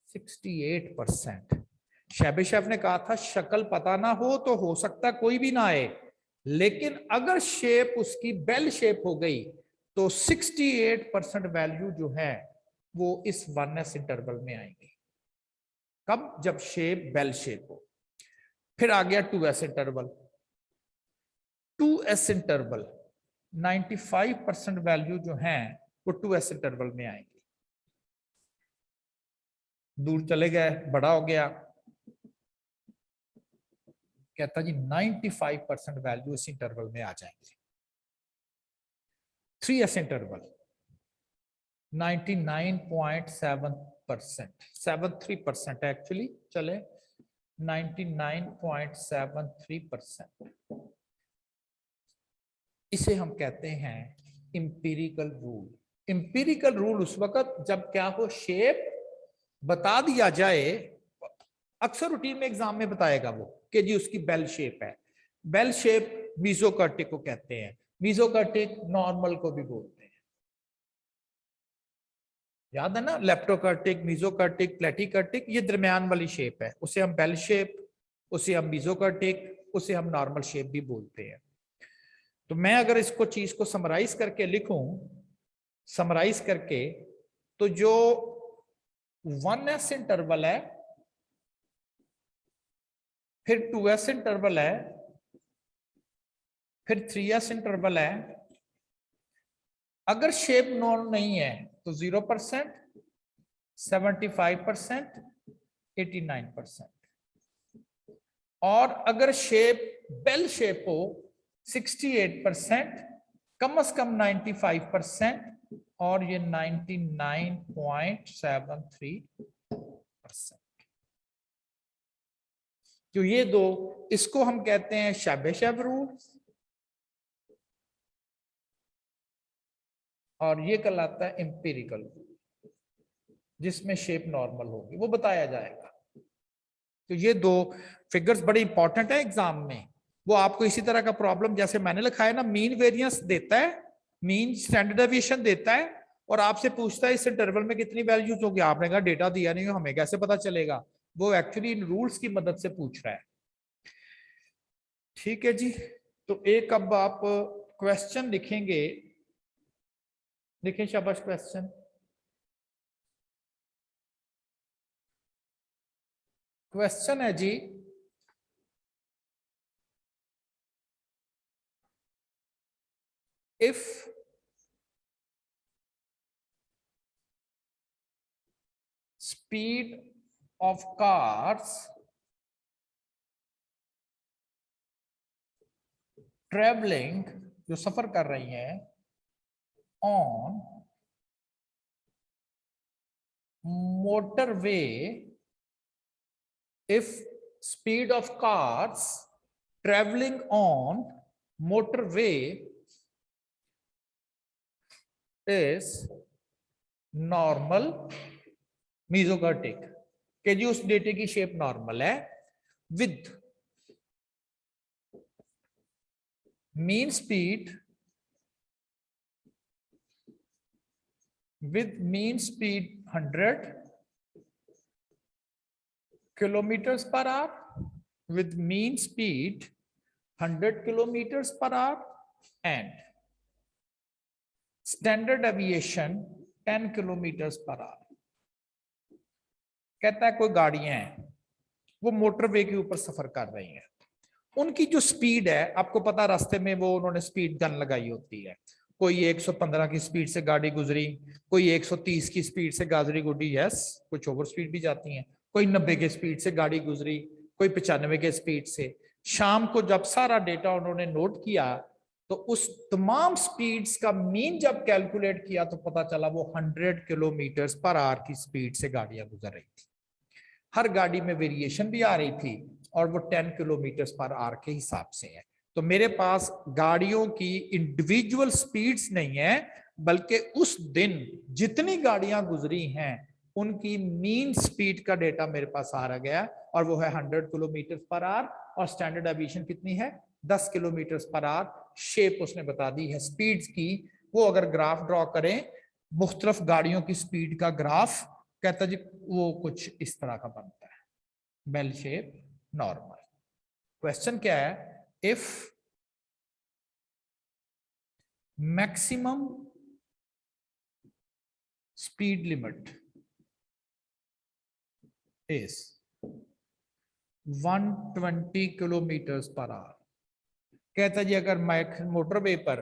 68%। शेबिशेफ ने कहा था शक्ल पता ना हो तो हो सकता कोई भी ना आए, लेकिन अगर शेप उसकी बेल शेप हो गई तो 68% वैल्यू जो है वो इस 1s इंटरवल में आएंगी। कब? जब शेप बेल शेप हो। फिर आ गया 2s interval. 2s interval 95% value जो है वो 2s इंटरवल में आएंगी। दूर चले गए, बड़ा हो गया, कहता जी 95% वैल्यू इस इंटरवल में आ जाएंगे। 3s इंटरवल 99.7%, 73% एक्चुअली, चले 99.73%। इसे हम कहते हैं इंपीरिकल रूल। इंपीरिकल रूल उस वक्त जब क्या हो, शेप बता दिया जाए, अक्सर रूटीन में एग्जाम में बताएगा वो कि जी उसकी बेल शेप है। बेल शेप मीजोकर्टिक को कहते हैं, मीजोकर्टिक नॉर्मल को भी बोलते हैं, याद है ना, लेप्टोकर्टिक, मीजोकर्टिक, प्लेटिकर्टिक, ये दरमियान वाली शेप है, उसे हम बेल शेप, उसे हम मीजोकर्टिक, उसे हम नॉर्मल शेप भी बोलते हैं। तो मैं अगर इसको चीज को समराइज करके लिखूं, समराइज करके, तो जो 1s इंटरवल है, फिर 2s इंटरवल है, फिर 3s इंटरवल है, अगर शेप नॉन नहीं है तो 0%, 75%, 89%, और अगर शेप बेल शेप हो 68%, कम से कम 95%, और ये 99.73%। जो ये दो, इसको हम कहते हैं शेबिशेफ रूल, और ये कहलाता है इंपीरिकल रूल, जिसमें शेप नॉर्मल होगी, वो बताया जाएगा। तो ये दो फिगर्स बड़े इंपॉर्टेंट है एग्जाम में। वो आपको इसी तरह का प्रॉब्लम जैसे मैंने लिखा है ना, मीन वेरिएंस देता है, मीन स्टैंडर्ड डेविएशन देता है, और आपसे पूछता है इस इंटरवल में कितनी वैल्यूज होगी। आपने कहा डेटा दिया नहीं, हमें कैसे पता चलेगा? वो एक्चुअली इन रूल्स की मदद से पूछ रहा है। ठीक है जी, तो एक अब आप क्वेश्चन लिखेंगे, लिखें शाबाश क्वेश्चन। क्वेश्चन है जी, if speed of cars traveling जो सफर कर रही हैं on motorway, if speed of cars traveling on motorway is normal mesokurtic, कि जी उस डेटे की शेप नॉर्मल है with mean speed 100 kilometers per hour, with mean speed 100 kilometers per hour and standard deviation 10 kilometers per hour. कहता है कोई गाड़ियां हैं वो मोटरवे के ऊपर सफर कर रही हैं, उनकी जो स्पीड है, आपको पता रास्ते में वो उन्होंने स्पीड गन लगाई होती है, कोई 115 की स्पीड से गाड़ी गुजरी, कोई 130 की स्पीड से गाड़ी गुजरी, यस कुछ ओवर स्पीड भी जाती हैं, कोई 90 के स्पीड से गाड़ी गुजरी, कोई 95 के स्पीड से। शाम को जब सारा डेटा उन्होंने नोट किया तो उस तमाम स्पीड्स का मीन जब कैलकुलेट किया तो पता चला वो 100 किलोमीटर पर आवर की स्पीड से गाड़ियां गुजर रही थी। हर गाड़ी में वेरिएशन भी आ रही थी और वो 10 किलोमीटर पर आवर के हिसाब से है। तो मेरे पास गाड़ियों की इंडिविजुअल स्पीड्स नहीं है, बल्कि उस दिन जितनी गाड़ियां गुजरी हैं उनकी मीन स्पीड का डेटा मेरे पास आ गया और वो है 100 किलोमीटर पर आवर और स्टैंडर्ड एविएशन कितनी है 10 किलोमीटर पर आवर। शेप उसने बता दी है स्पीड्स की। वो अगर ग्राफ ड्रॉ करें मुख्तलिफ गाड़ियों की स्पीड का ग्राफ, कहता जी वो कुछ इस तरह का बनता है, बेल शेप नॉर्मल। क्वेश्चन क्या है, if maximum speed limit is 120 kilometre per hour, कहता जी अगर मोटरवे पर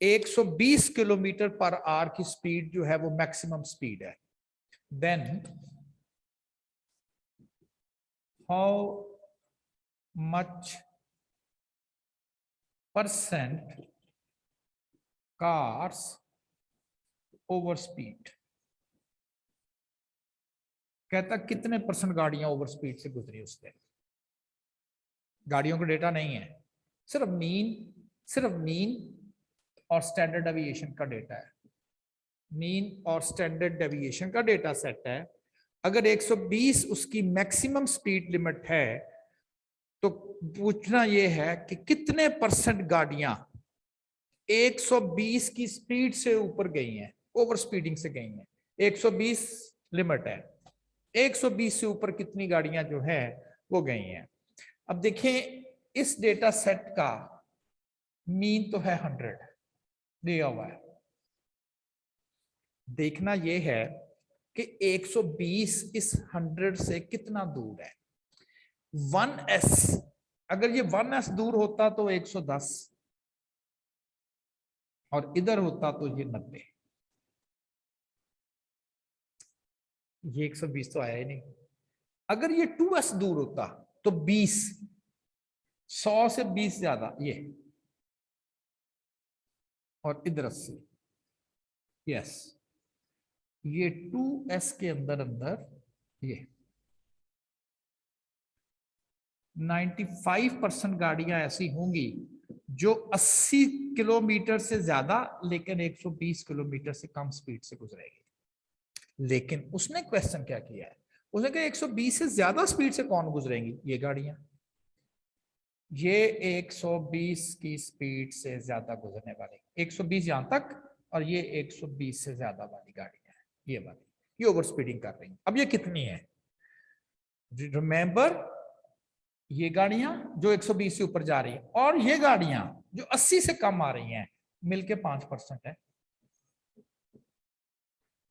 120 किलोमीटर पर आवर की स्पीड जो है वो मैक्सिमम स्पीड है, then how much percent cars over speed, कहता कितने परसेंट गाड़ियां ओवर स्पीड से गुजरी उस दिन। गाड़ियों का डेटा नहीं है, सिर्फ मीन और स्टैंडर्ड डेविएशन का डेटा है। मीन और स्टैंडर्ड डेविएशन का डेटा सेट है। अगर 120 उसकी मैक्सिमम स्पीड लिमिट है तो पूछना यह है कि कितने परसेंट गाड़ियां 120 की स्पीड से ऊपर गई हैं, ओवर स्पीडिंग से गई हैं। 120 लिमिट है, 120 से ऊपर कितनी गाड़ियां जो है वो गई हैं। अब देखें इस डेटा सेट का मीन तो है 100 दिया हुआ है, देखना यह है कि 120 इस 100 से कितना दूर है। 1s, अगर ये 1s दूर होता तो 110 और इधर होता तो ये 90। ये 120 तो आया ही नहीं। अगर ये 2s दूर होता तो 20, 100 से 20 ज्यादा ये, और इधर 80। यस, ये 2s के अंदर ये 95% गाड़ियां ऐसी होंगी जो 80 किलोमीटर से ज्यादा लेकिन 120 किलोमीटर से कम स्पीड से गुजरेगी। लेकिन उसने क्वेश्चन क्या किया है, उसने कहा 120 से ज्यादा स्पीड से कौन गुजरेंगी, ये गाड़ियां। ये 120 की स्पीड से ज्यादा गुजरने वाली, 120 यहां तक और ये 120 से ज्यादा वाली गाड़ियां हैं, ये वाली, ये ओवर स्पीडिंग कर रही हैं। अब ये कितनी है, रिमेंबर ये गाड़ियां जो 120 से ऊपर जा रही है और ये गाड़ियां जो 80 से कम आ रही हैं मिलके 5% है,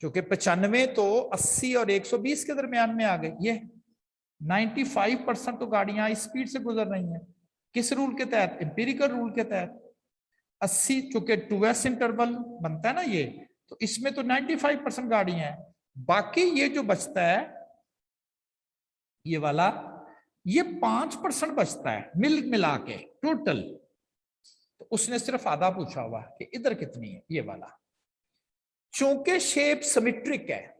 क्योंकि 95 तो 80 और 120 के दरमियान में आ गई। ये 95% तो गाड़ियां इस स्पीड से गुजर रही हैं। किस रूल के तहत, एम्पिरिकल रूल के तहत। 80 चूंकि 2s इंटरवल बनता है ना ये, तो इसमें तो 95% गाड़ियां हैं। बाकी ये जो बचता है ये वाला, ये 5% बचता है मिला के टोटल। तो उसने सिर्फ आधा पूछा हुआ कि इधर कितनी है, ये वाला। चूंकि शेप सिमेट्रिक है,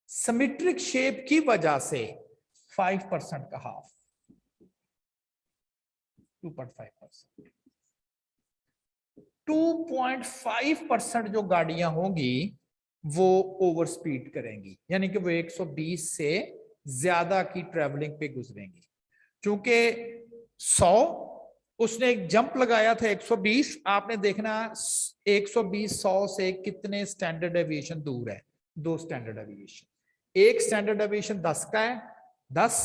सिमेट्रिक शेप की वजह से 5% का हाफ 2.5%, 2.5% जो गाड़ियां होंगी वो ओवर स्पीड करेंगी, यानी कि वो 120 से ज्यादा की ट्रेवलिंग पे गुजरेंगी। क्योंकि 100 उसने एक जंप लगाया था 120, आपने देखना 120 100 से कितने स्टैंडर्ड एविएशन दूर है, 2 स्टैंडर्ड एविएशन। एक स्टैंडर्ड एविएशन 10 का है, 10,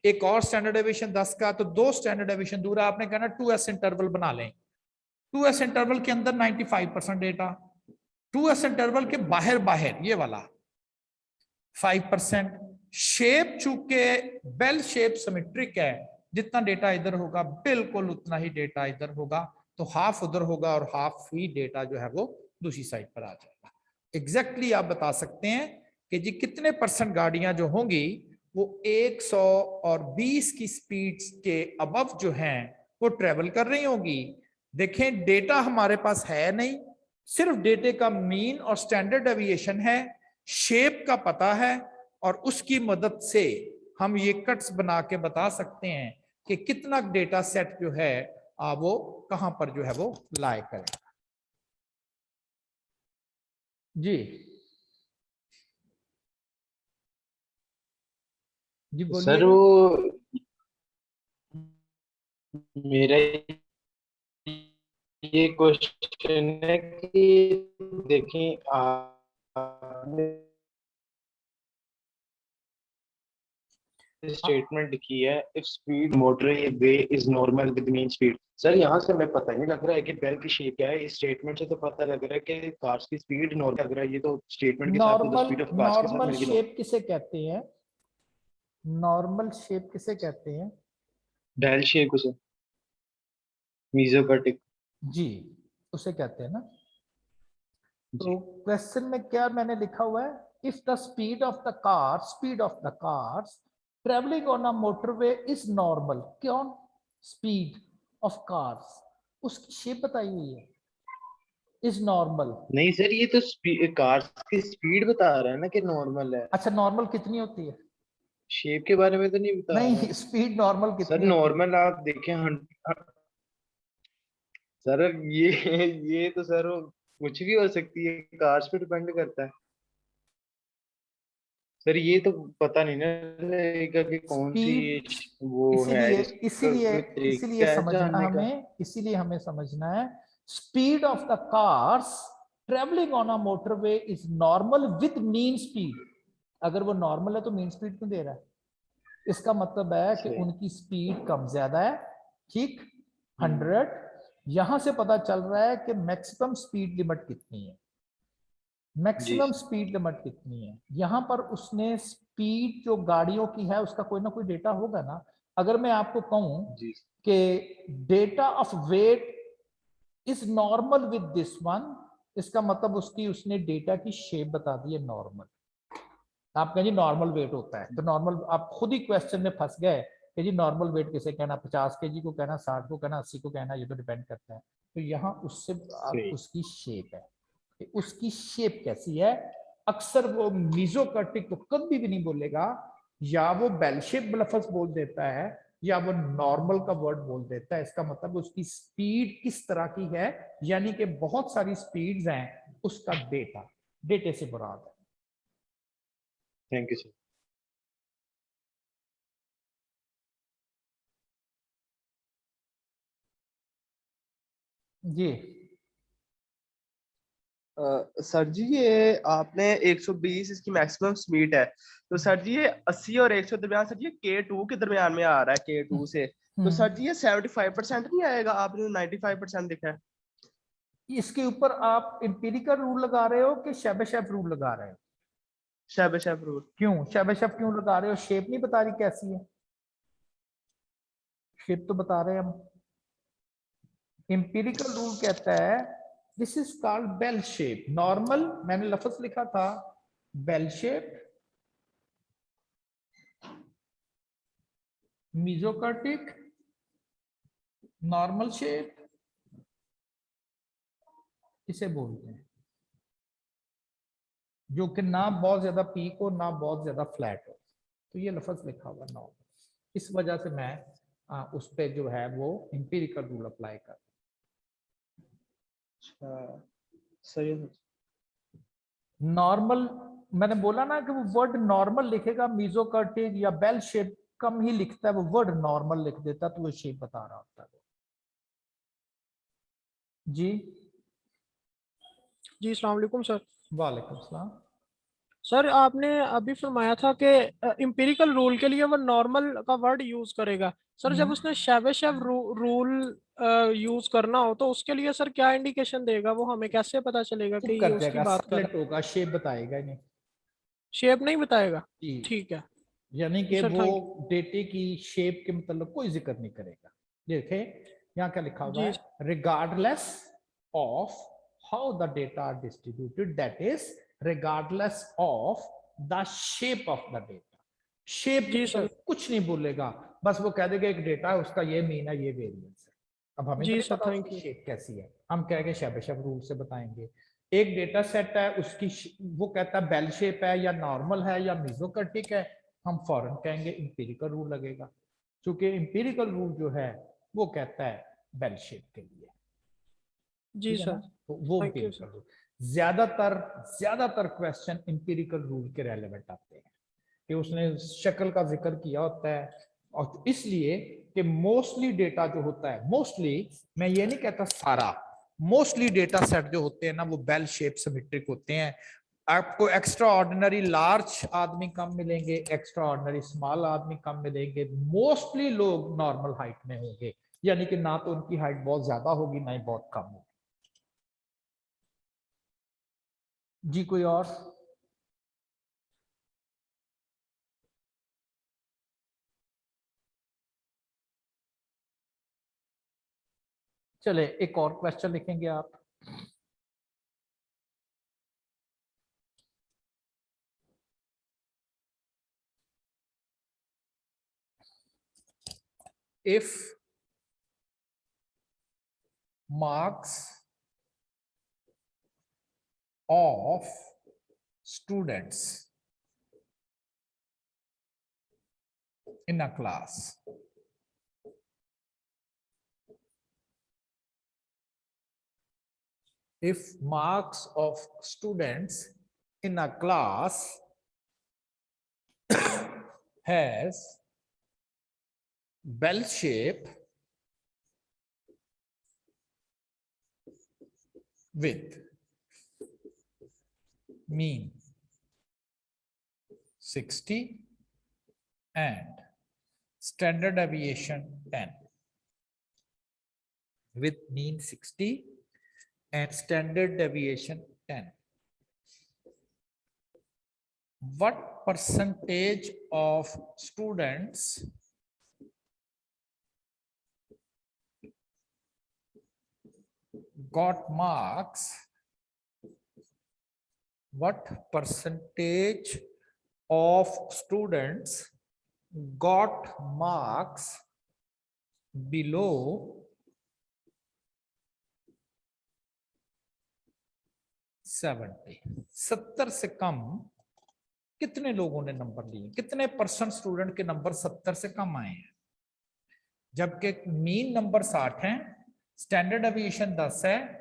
एक और स्टैंडर्ड एविएशन 10 का, तो 2 स्टैंडर्ड एविएशन दूर है। आपने कहना 2s इंटरवल बना लें, 2s इंटरवल के अंदर 95% डेटा, 2s इंटरवल के बाहर बाहर ये वाला 5%। शेप चूंकि बेल शेप सिमेट्रिक है, जितना डेटा इधर होगा बिल्कुल उतना ही डेटा इधर होगा, तो हाफ उधर होगा और हाफ ही डेटा जो है वो दूसरी साइड पर आ जाएगा। एग्जैक्टली आप बता सकते हैं कि जी कितने % गाड़ियां जो होंगी वो 120 की स्पीड के अबव जो हैं वो ट्रेवल कर रही होंगी। देखें डेटा हमारे पास है नहीं, सिर्फ डेटे का मीन और स्टैंडर्ड डेविएशन है, शेप का पता है, और उसकी मदद से हम ये कट्स बना के बता सकते हैं कि कितना डेटा सेट जो है वो कहां पर जो है वो लाए करें। जी जी बोलिए। सर वो मेरा ये क्वेश्चन है कि देखें आपने स्टेटमेंट लिखी है, if speed motor way is normal with mean speed. Sir यहाँ से हमें पता नहीं लग रहा है कि बेल की शेप क्या है। इस स्टेटमेंट से तो पता लग रहा है कि कार्स की स्पीड नॉर्मल लग रहा है, ये तो स्टेटमेंट के साथ तो नॉर्मल स्पीड ऑफ कार्स के साथ नॉर्मल मिलकर शेप किसे कहते हैं? नॉर्मल शेप किसे कहते हैं? बेल शेप उसे मीजोपर्टिक। जी उसे कहते हैं ना। तो क्वेश्चन में क्या मैंने लिखा हुआ है, if the speed of the cars travelling on a motorway is normal. क्यों स्पीड ऑफ कार्स, उसकी शेप बताई हुई है, इज नॉर्मल। नहीं सर, ये तो कार्स की स्पीड बता रहा है ना कि नॉर्मल है। अच्छा नॉर्मल कितनी होती है? शेप के बारे में तो नहीं बता रहा। नहीं स्पीड नॉर्मल सर कितनी होती है? नॉर्मल आप देखें सर ये तो सर कुछ भी हो सकती है, कार्स पे डिपेंड करता है। सर ये तो पता नहीं ना रहेगा कि कौन सी स्पीड, वो है इसीलिए जिसका इसीलिए कोई इसीलिए तरीका है समझना जानने का। हमें, इसीलिए हमें समझना है speed of the cars travelling on a motorway is normal with mean speed. अगर वो नॉर्मल है तो मीन स्पीड क्यों दे रहा है? इसका मतलब है कि सही। उनकी स्पीड कम ज्यादा है, ठीक, हम्म, 100। यहां से पता चल रहा है कि मैक्सिमम स्पीड लिमिट कितनी है, जी मैक्सिमम सर। स्पीड लिमिट कितनी है। यहां पर उसने स्पीड जो गाड़ियों की है उसका कोई ना कोई डेटा होगा ना। अगर मैं आपको कहूं जी कि data of weight is normal with this one, इसका मतलब उसकी उसने डेटा की शेप बता दी है नॉर्मल। आप कहें जी नॉर्मल वेट होता है, तो नॉर्मल आप खुद ही क्वेश्चन में फंस गए कि जी नॉर्मल वेट किसे कहना, 50 kg को कहना, 60 को कहना, 80 को कहना, ये तो डिपेंड करता है। तो यहाँ उससे आप सही। उसकी शेप है कि उसकी शेप कैसी है। अक्सर वो मीजोकर्टिक को कभी भी नहीं बोलेगा, या वो बेल शेप लफ्ज बोल देता है या वो नॉर्मल का वर्ड बोल देता है। इसका मतलब उसकी स्पीड किस तरह की है, यानी कि बहुत सारी स्पीड्स हैं, उसका डेटा, डेटे से मुराद है। Thank you sir. जी सर जी ये आपने 120 इसकी मैक्सिमम स्पीड है, तो सर जी ये 80 और 100 दरमियान, सर जी K2 के दरमियान में आ रहा है, K2 से, तो सर जी ये 75% नहीं आएगा? आपने 95% लिखा है। इसके ऊपर आप इंपीरिकल रूल लगा रहे हो कि शेबशेफ रूल लगा रहे हो? शेबशेफ रूल। क्यों शेबशेफ क्यों लगा रहे हो? शेप नहीं बता रही कैसी है, शेप तो बता रहे हैं हम। इंपीरिकल रूल कहता है this is called bell shape. Normal मैंने लफ्ज लिखा था, bell shape, mesokurtic, normal shape, इसे बोलते हैं, जो कि ना बहुत ज्यादा पीक हो ना बहुत ज्यादा फ्लैट हो। तो ये लफ्ज लिखा हुआ नॉर्मल, इस वजह से मैं उस पे जो है वो इंपीरिकल रूल अप्लाई कर। अच्छा सही है। नॉर्मल, मैंने बोला ना कि वो वर्ड नॉर्मल लिखेगा, मीजोकर्टिक या बेल शेप कम ही लिखता है, वो वर्ड नॉर्मल लिख देता, तो वो शेप बता रहा होता है। जी जी अस्सलाम वालेकुम सर। वालेकुम सलाम। सर आपने अभी फरमाया था कि एम्पिरिकल रूल के लिए वो नॉर्मल का वर्ड यूज करेगा। सर जब उसने शेबेशेव रूल यूज करना हो तो उसके लिए सर क्या इंडिकेशन देगा, वो हमें कैसे पता चलेगा कि चुप ये कर उसकी जाएगा, बात कर साइलेंट रहा है? होगा, शेप बताएगा ही नहीं। शेप नहीं बताएगा? जी, ठीक है यानी जी कि सर, वो थैंक यू। डेटे की शेप के मतलब कोई जिक्र नहीं करेगा। देखे यहाँ क्या लिखा हुआ जी है, regardless of how the data are distributed, that is regardless of the shape of the data. Shape के जी सर। मतलब कुछ नहीं बोलेगा, बस वो कह देगा एक डेटा है, उसका ये मीन है, ये वेरिएंस है। अब हमें तो जी नहीं सर, पता थैंक उसकी यू। शेप कैसी है, हम कहेंगे शेबेशेव रूल से बताएंगे। एक डेटा सेट है, उसकी वो कहता है बेल शेप है या नॉर्मल है या मीजोकर्टिक है, हम फौरन कहेंगे इंपीरिकल रूल लगेगा, क्योंकि इंपीरिकल रूल जो है वो कहता है बेल शेप के लिए। जी ठीक है सर, ना, तो वो thank you empirical sir. Rule. ज्यादातर क्वेश्चन इंपीरिकल रूल के रेलेवेंट आते हैं, कि उसने शक्ल का जिक्र किया होता है, और इसलिए कि मोस्टली डेटा जो होता है, मोस्टली, मैं ये नहीं कहता सारा, मोस्टली डेटा सेट जो होते हैं ना वो बेल शेप सिमेट्रिक होते हैं। आपको एक्स्ट्रा ऑर्डिनरी लार्ज आदमी कम मिलेंगे, एक्स्ट्रा ऑर्डिनरी स्मॉल आदमी कम मिलेंगे, मोस्टली लोग नॉर्मल हाइट में होंगे, यानी कि ना तो उनकी हाइट बहुत ज्यादा होगी ना ही बहुत कम होगी। जी कोई और? चले एक और क्वेश्चन लिखेंगे आप। if marks of students in a class if marks of students in a class has bell shape with mean 60 and standard deviation 10, with mean 60 and standard deviation 10, what percentage of students got marks? What percentage of students got marks below 70? 70 से कम कितने लोगों ने number लिए, कितने percent student के number 70 से कम आए हैं? जबकि मीन नंबर 60 है, स्टैंडर्ड डेविएशन 10 है,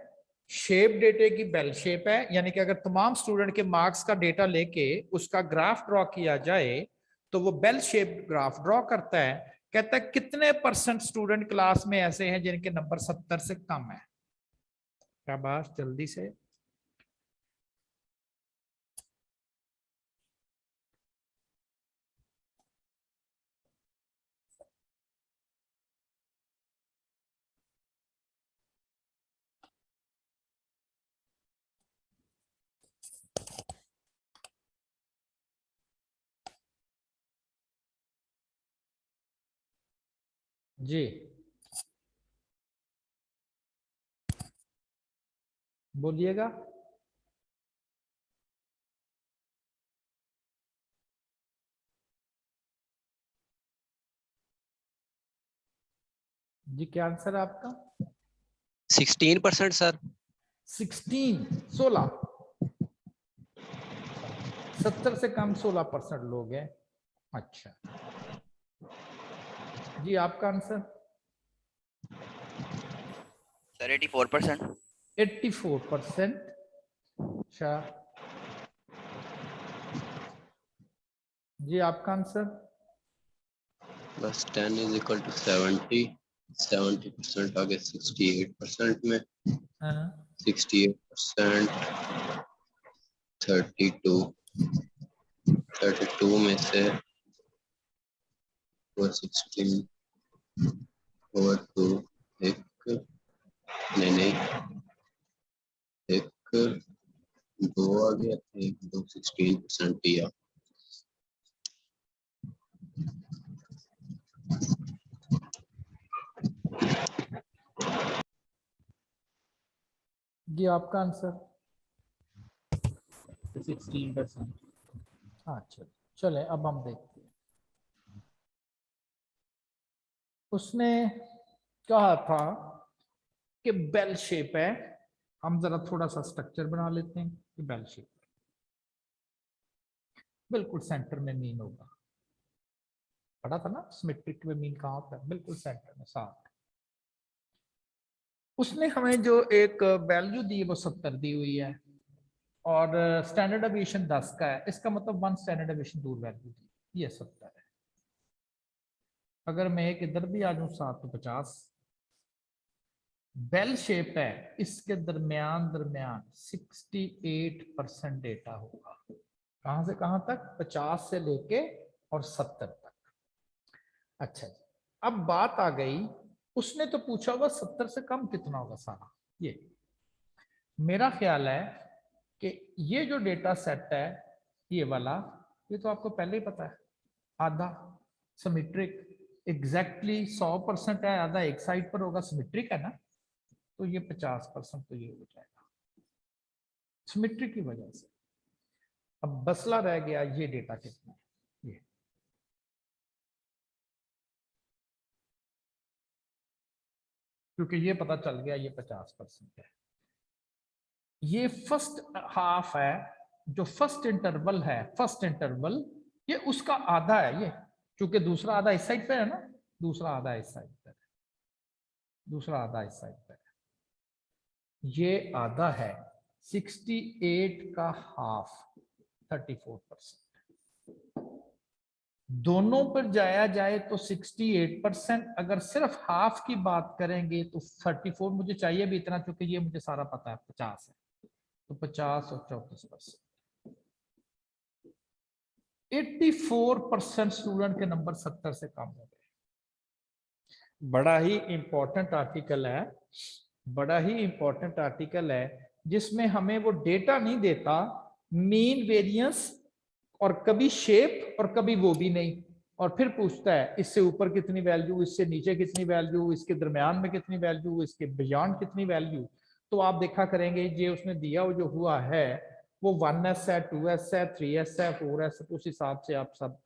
शेप डेटे की बेल शेप है, यानी कि अगर तमाम स्टूडेंट के मार्क्स का डेटा लेके उसका ग्राफ ड्रॉ किया जाए तो वो बेल शेप ग्राफ ड्रॉ करता है, कहता है कितने परसेंट स्टूडेंट क्लास में ऐसे हैं जिनके नंबर 70 से कम है। शाबाश, जल्दी से। जी बोलिएगा। जी क्या आंसर है आपका? 16% सर। 16 70 से कम 16% लोग हैं। अच्छा जी, आपका आंसर? सर 84%। 84%। अच्छा जी, आपका आंसर? बस 10 इज इक्वल टू 70, 70% आगे 68% में, हाँ 68% 32 में से 416 ओवर 2, एक नहीं एक 2 आ गया, एक 2 16% दिया। जी, आपका आंसर? 16%। अच्छा चले, अब हम देखते हैं। उसने कहा था कि बेल शेप है। हम जरा थोड़ा सा स्ट्रक्चर बना लेते हैं कि बेल शेप बिल्कुल सेंटर में मीन होगा। पढ़ा था ना सिमेट्रिक में मीन कहाँ होता है? बिल्कुल सेंटर में, साथ। उसने हमें जो एक वैल्यू दी वो 70 दी हुई है और स्टैंडर्ड डेविएशन 10 का है। इसका मतलब 1 स्टैंडर्ड डेविएशन दूर वैल्यू दी, ये 70 है। अगर मैं एक इधर भी आ जाऊं 7 तो 50। बेल शेप है, इसके दरमियान 68% डेटा होगा। कहां से कहां तक? 50 से लेके और 70 तक। अच्छा जी, अब बात आ गई, उसने तो पूछा हुआ 70 से कम कितना होगा सारा। ये मेरा ख्याल है कि ये जो डेटा सेट है ये वाला, ये तो आपको पहले ही पता है, आधा सिमेट्रिक एग्जैक्टली 100% है, आधा एक साइड पर होगा, सिमेट्रिक है ना, तो ये 50% तो ये हो जाएगा सिमेट्रिक की वजह से। अब बसला रह गया ये डेटा कितना है, ये क्योंकि ये पता चल गया ये 50% है। ये फर्स्ट हाफ है, जो फर्स्ट इंटरवल है, फर्स्ट इंटरवल ये उसका आधा है, ये क्योंकि दूसरा आधा इस साइड पे है ना, दूसरा आधा इस साइड पे है, दूसरा आधा इस साइड पे है। ये आधा है 68 का हाफ 34%। दोनों पर जाया जाए तो 68%। अगर सिर्फ हाफ की बात करेंगे तो 34, मुझे चाहिए भी इतना क्योंकि ये मुझे सारा पता है 50 है, तो 50 और 34%। 84% स्टूडेंट के नंबर 70 से कम हो गए। बड़ा ही इंपॉर्टेंट आर्टिकल है, बड़ा ही इंपॉर्टेंट आर्टिकल है, जिसमें हमें वो डेटा नहीं देता, मीन वेरिएंस और कभी शेप और कभी वो भी नहीं, और फिर पूछता है इससे ऊपर कितनी वैल्यू, इससे नीचे कितनी वैल्यू, इसके दरमियान में कितनी वैल्यू, इसके बियॉन्ड कितनी वैल्यू। तो आप देखा करेंगे ये उसने दिया वो जो हुआ है वो 1s है, 2s है, 3s है, 4s है, तो उस हिसाब से आप सब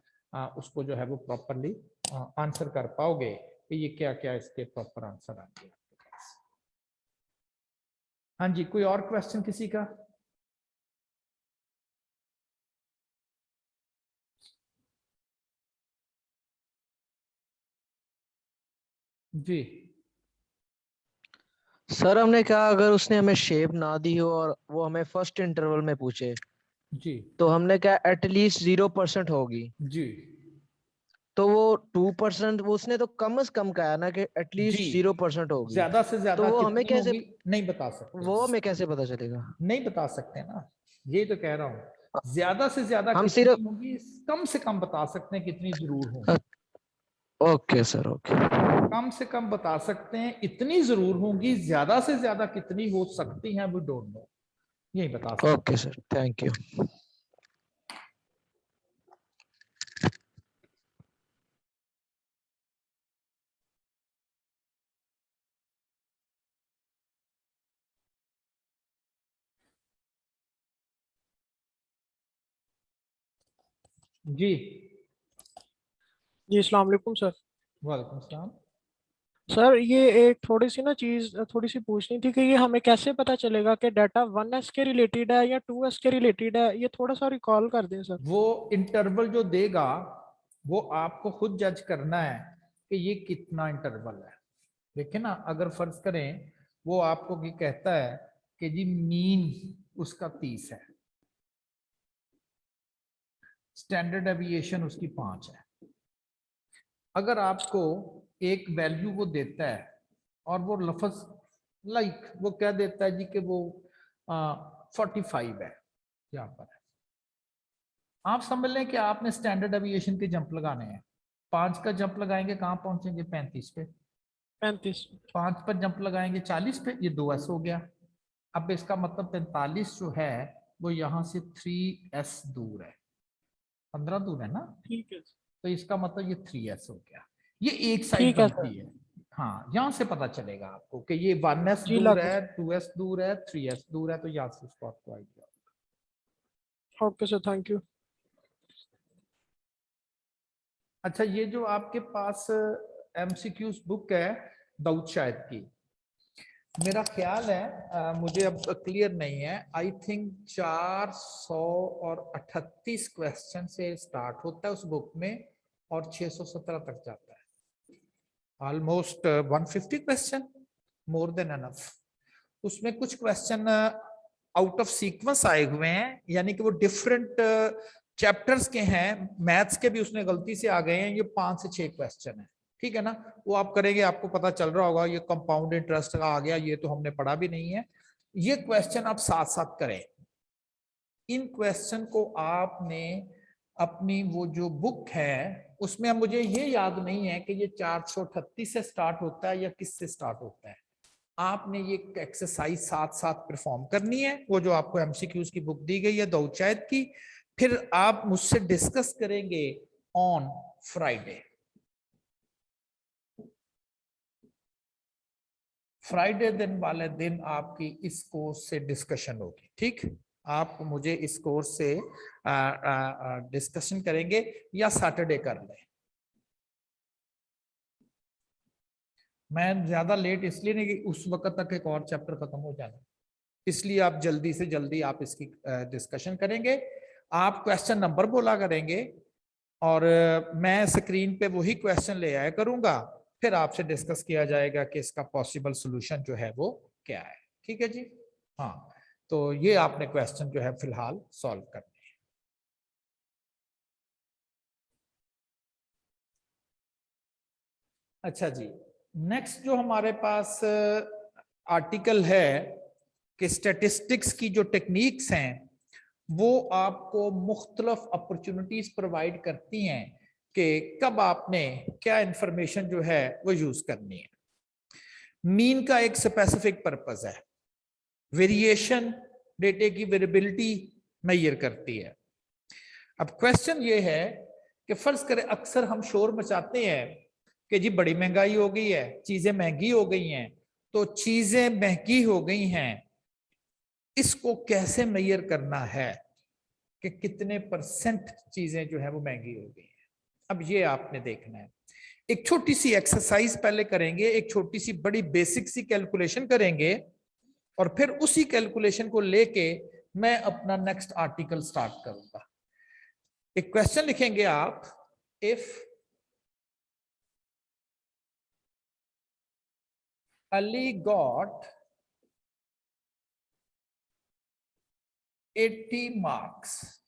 उसको जो है वो प्रॉपरली आंसर कर पाओगे कि ये क्या क्या इसके प्रॉपर आंसर आएंगे आपके पास। हाँ जी, कोई और क्वेश्चन किसी का? जी सर हमने कहा अगर उसने हमें शेप ना दी हो और वो हमें फर्स्ट इंटरवल में पूछे जी तो हमने कहा एटलीस्ट 0% होगी, जी तो वो 2%, वो उसने तो कम से कम कहा ना कि एटलीस्ट जी 0% होगी, ज्यादा से तो ज्यादा वो हमें कितनी कैसे, होगी नहीं बता सकते, वो हमें कैसे पता चलेगा? नहीं बता सकते ना, यही तो कह रहा हूँ। ज्यादा से ज्यादा हम सिर्फ, कितनी होगी कम से कम बता सकते हैं कितनी जरूर होगी, ओके सर ओके। कम से कम बता सकते हैं इतनी जरूर होंगी, ज्यादा से ज्यादा कितनी हो सकती हैं वो डोंट नो, यही बता सकते। Okay sir, thank you. जी जी अस्सलाम वालेकुम सर। वालेकुम सलाम। सर ये एक थोड़ी सी ना चीज थोड़ी सी पूछनी थी कि ये हमें कैसे पता चलेगा कि डाटा 1s के रिलेटेड है या 2s के रिलेटेड है, ये थोड़ा सा रिकॉल कर दें सर। वो इंटरवल जो देगा वो आपको खुद जज करना है कि ये कितना इंटरवल है। देखिए ना, अगर फर्ज करें वो आपको ये कहता है कि जी मीन उसका 30 है, स्टैंडर्ड एविएशन उसकी 5 है। अगर आपको एक वैल्यू वो देता है और वो लफ्ज लाइक वो क्या देता है जी कि वो 45 है यहाँ पर, आप समझ लें कि आपने स्टैंडर्ड एविएशन के जंप लगाने हैं। 5 का जंप लगाएंगे कहाँ पहुंचेंगे? 35 पे। 35। 5 पर जंप लगाएंगे 40 पे, ये 2s हो गया। अब इसका मतलब 45 जो है वो यहाँ से 3s दूर है, 15 दूर है ना, ठीक है। तो इसका मतलब ये 3s हो गया। ये एक साइड ठीक है सर। बनती है। हाँ, यहाँ से पता चलेगा आपको कि ये 1s जी दूर लागू। है, 2s दूर है, 3s दूर है, तो यहाँ से उसको आपको idea. Okay sir, thank you. अच्छा, ये जो आपके पास एमसीक्यूज बुक है दाऊद शाहिद की, मेरा ख्याल है मुझे अब क्लियर नहीं है, आई थिंक 438 क्वेश्चन से स्टार्ट होता है उस बुक में और 617 तक जाता है। Almost 150 question, more than enough. उसमें कुछ क्वेश्चन आउट ऑफ सीक्वेंस आए हुए हैं, यानी कि वो डिफरेंट चैप्टर्स के हैं, मैथ्स के भी उसने गलती से आ गए हैं। ये 5 से 6 क्वेश्चन है, ठीक है ना, वो आप करेंगे आपको पता चल रहा होगा। ये कंपाउंड इंटरेस्ट का आ गया, ये तो हमने पढ़ा भी नहीं है। ये क्वेश्चन आप साथ साथ करें। इन क्वेश्चन को आपने अपनी वो जो बुक है उसमें, अब मुझे ये याद नहीं है कि ये 438 से स्टार्ट होता है या किस से स्टार्ट होता है। आपने ये एक्सरसाइज साथ साथ परफॉर्म करनी है, वो जो आपको एमसीक्यूज की बुक दी गई है दाऊद शाहिद की। फिर आप मुझसे डिस्कस करेंगे ऑन फ्राइडे। फ्राइडे दिन वाले दिन आपकी इस कोर्स से डिस्कशन होगी, ठीक। आप मुझे इस कोर्स से डिस्कशन करेंगे या सैटरडे कर लें। मैं ज्यादा लेट इसलिए नहीं कि उस वक्त तक एक और चैप्टर खत्म हो जाना, इसलिए आप जल्दी से जल्दी आप इसकी डिस्कशन करेंगे। आप क्वेश्चन नंबर बोला करेंगे और मैं स्क्रीन पे वही क्वेश्चन ले आया करूंगा, फिर आपसे डिस्कस किया जाएगा कि इसका पॉसिबल सॉल्यूशन जो है वो क्या है, ठीक है जी। हाँ, तो ये आपने क्वेश्चन जो है फिलहाल सॉल्व करने हैं। अच्छा जी, नेक्स्ट जो हमारे पास आर्टिकल है कि स्टैटिस्टिक्स की जो टेक्निक्स हैं वो आपको मुख्तलफ अपॉर्चुनिटीज प्रोवाइड करती हैं कि कब आपने क्या इंफॉर्मेशन जो है वो यूज करनी है। मीन का एक स्पेसिफिक पर्पस है, वेरिएशन डेटे की वेरिएबिलिटी मेजर करती है। अब क्वेश्चन ये है कि फर्ज करें अक्सर हम शोर मचाते हैं कि जी बड़ी महंगाई हो गई है, चीजें महंगी हो गई हैं। तो चीजें महंगी हो गई हैं, इसको कैसे मेजर करना है कि कितने परसेंट चीजें जो है वो महंगी हो गई हैं। अब ये आपने देखना है। एक छोटी सी एक्सरसाइज पहले करेंगे, एक छोटी सी बड़ी बेसिक सी कैलकुलेशन करेंगे और फिर उसी कैलकुलेशन को लेके मैं अपना नेक्स्ट आर्टिकल स्टार्ट करूंगा। एक क्वेश्चन लिखेंगे आप, if Ali got 80 marks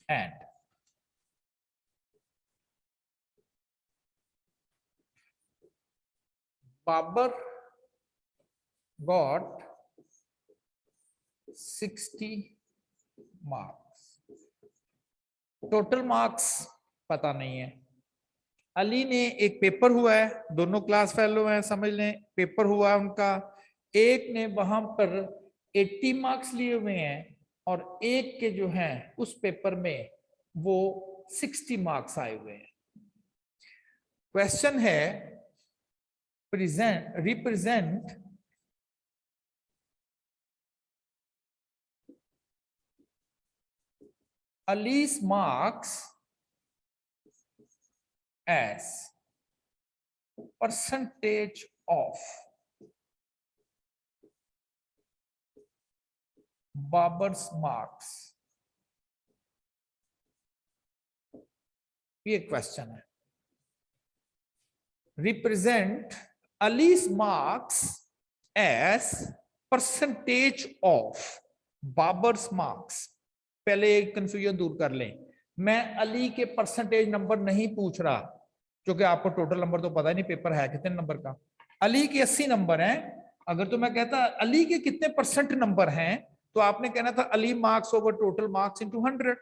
and Babar got 60 marks। Total marks पता नहीं है। अली ने एक पेपर हुआ है, दोनों क्लास फेलो हैं, समझ लें पेपर हुआ है उनका। एक ने वहां पर 80 मार्क्स लिए हुए हैं और एक के जो हैं उस पेपर में वो 60 मार्क्स आए हुए हैं। क्वेश्चन है represent Ali's marks as percentage of Babar's marks, ये क्वेश्चन है। Represent Ali's marks as percentage of Babar's marks. पहले एक कंफ्यूजन दूर कर लें, मैं अली के परसेंटेज नंबर नहीं पूछ रहा, क्योंकि आपको टोटल नंबर तो पता ही नहीं पेपर है कितने नंबर का। अली के 80 नंबर हैं, अगर तो मैं कहता अली के कितने परसेंट नंबर हैं, तो आपने कहना था Ali marks over total marks into 100।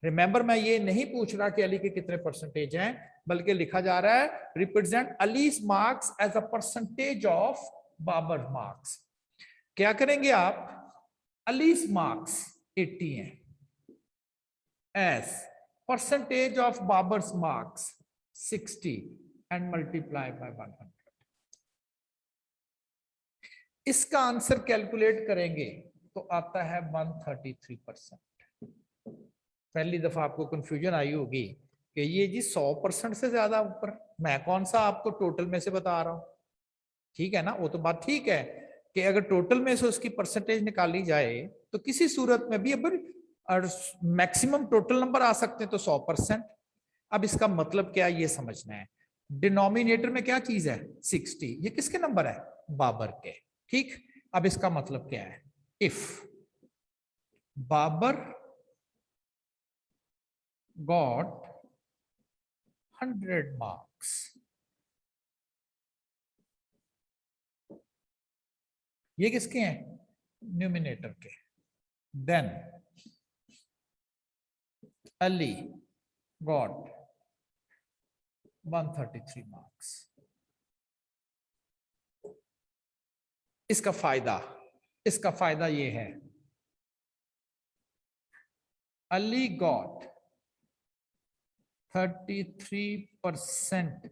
Remember, मैं ये नहीं पूछ रहा कि अली के कितने परसेंटेज हैं, बल्कि लिखा जा रहा है represent Ali's marks as a percentage of Babar marks. क्या करेंगे आप, अलीज मार्क्स 80 हैं as percentage of Babar's marks 60 and multiply by 100। इसका आंसर कैलकुलेट करेंगे तो आता है 133%। पहली दफा आपको कंफ्यूजन आई होगी कि ये जी 100% से ज्यादा ऊपर, मैं कौन सा आपको टोटल में से बता रहा हूं, ठीक है ना। वो तो बात ठीक है कि अगर टोटल में से उसकी परसेंटेज निकाली जाए तो किसी सूरत में भी अब मैक्सिमम टोटल नंबर आ सकते हैं तो 100%। अब इसका मतलब क्या है ये समझना है। डिनोमिनेटर में क्या चीज है 60, ये किसके नंबर है, बाबर के, ठीक। अब इसका मतलब क्या है, इफ बाबर got 100 marks, ये किसके हैं, न्यूमिनेटर के, then Ali got 133 marks। इसका फायदा ये है, Ali got 33%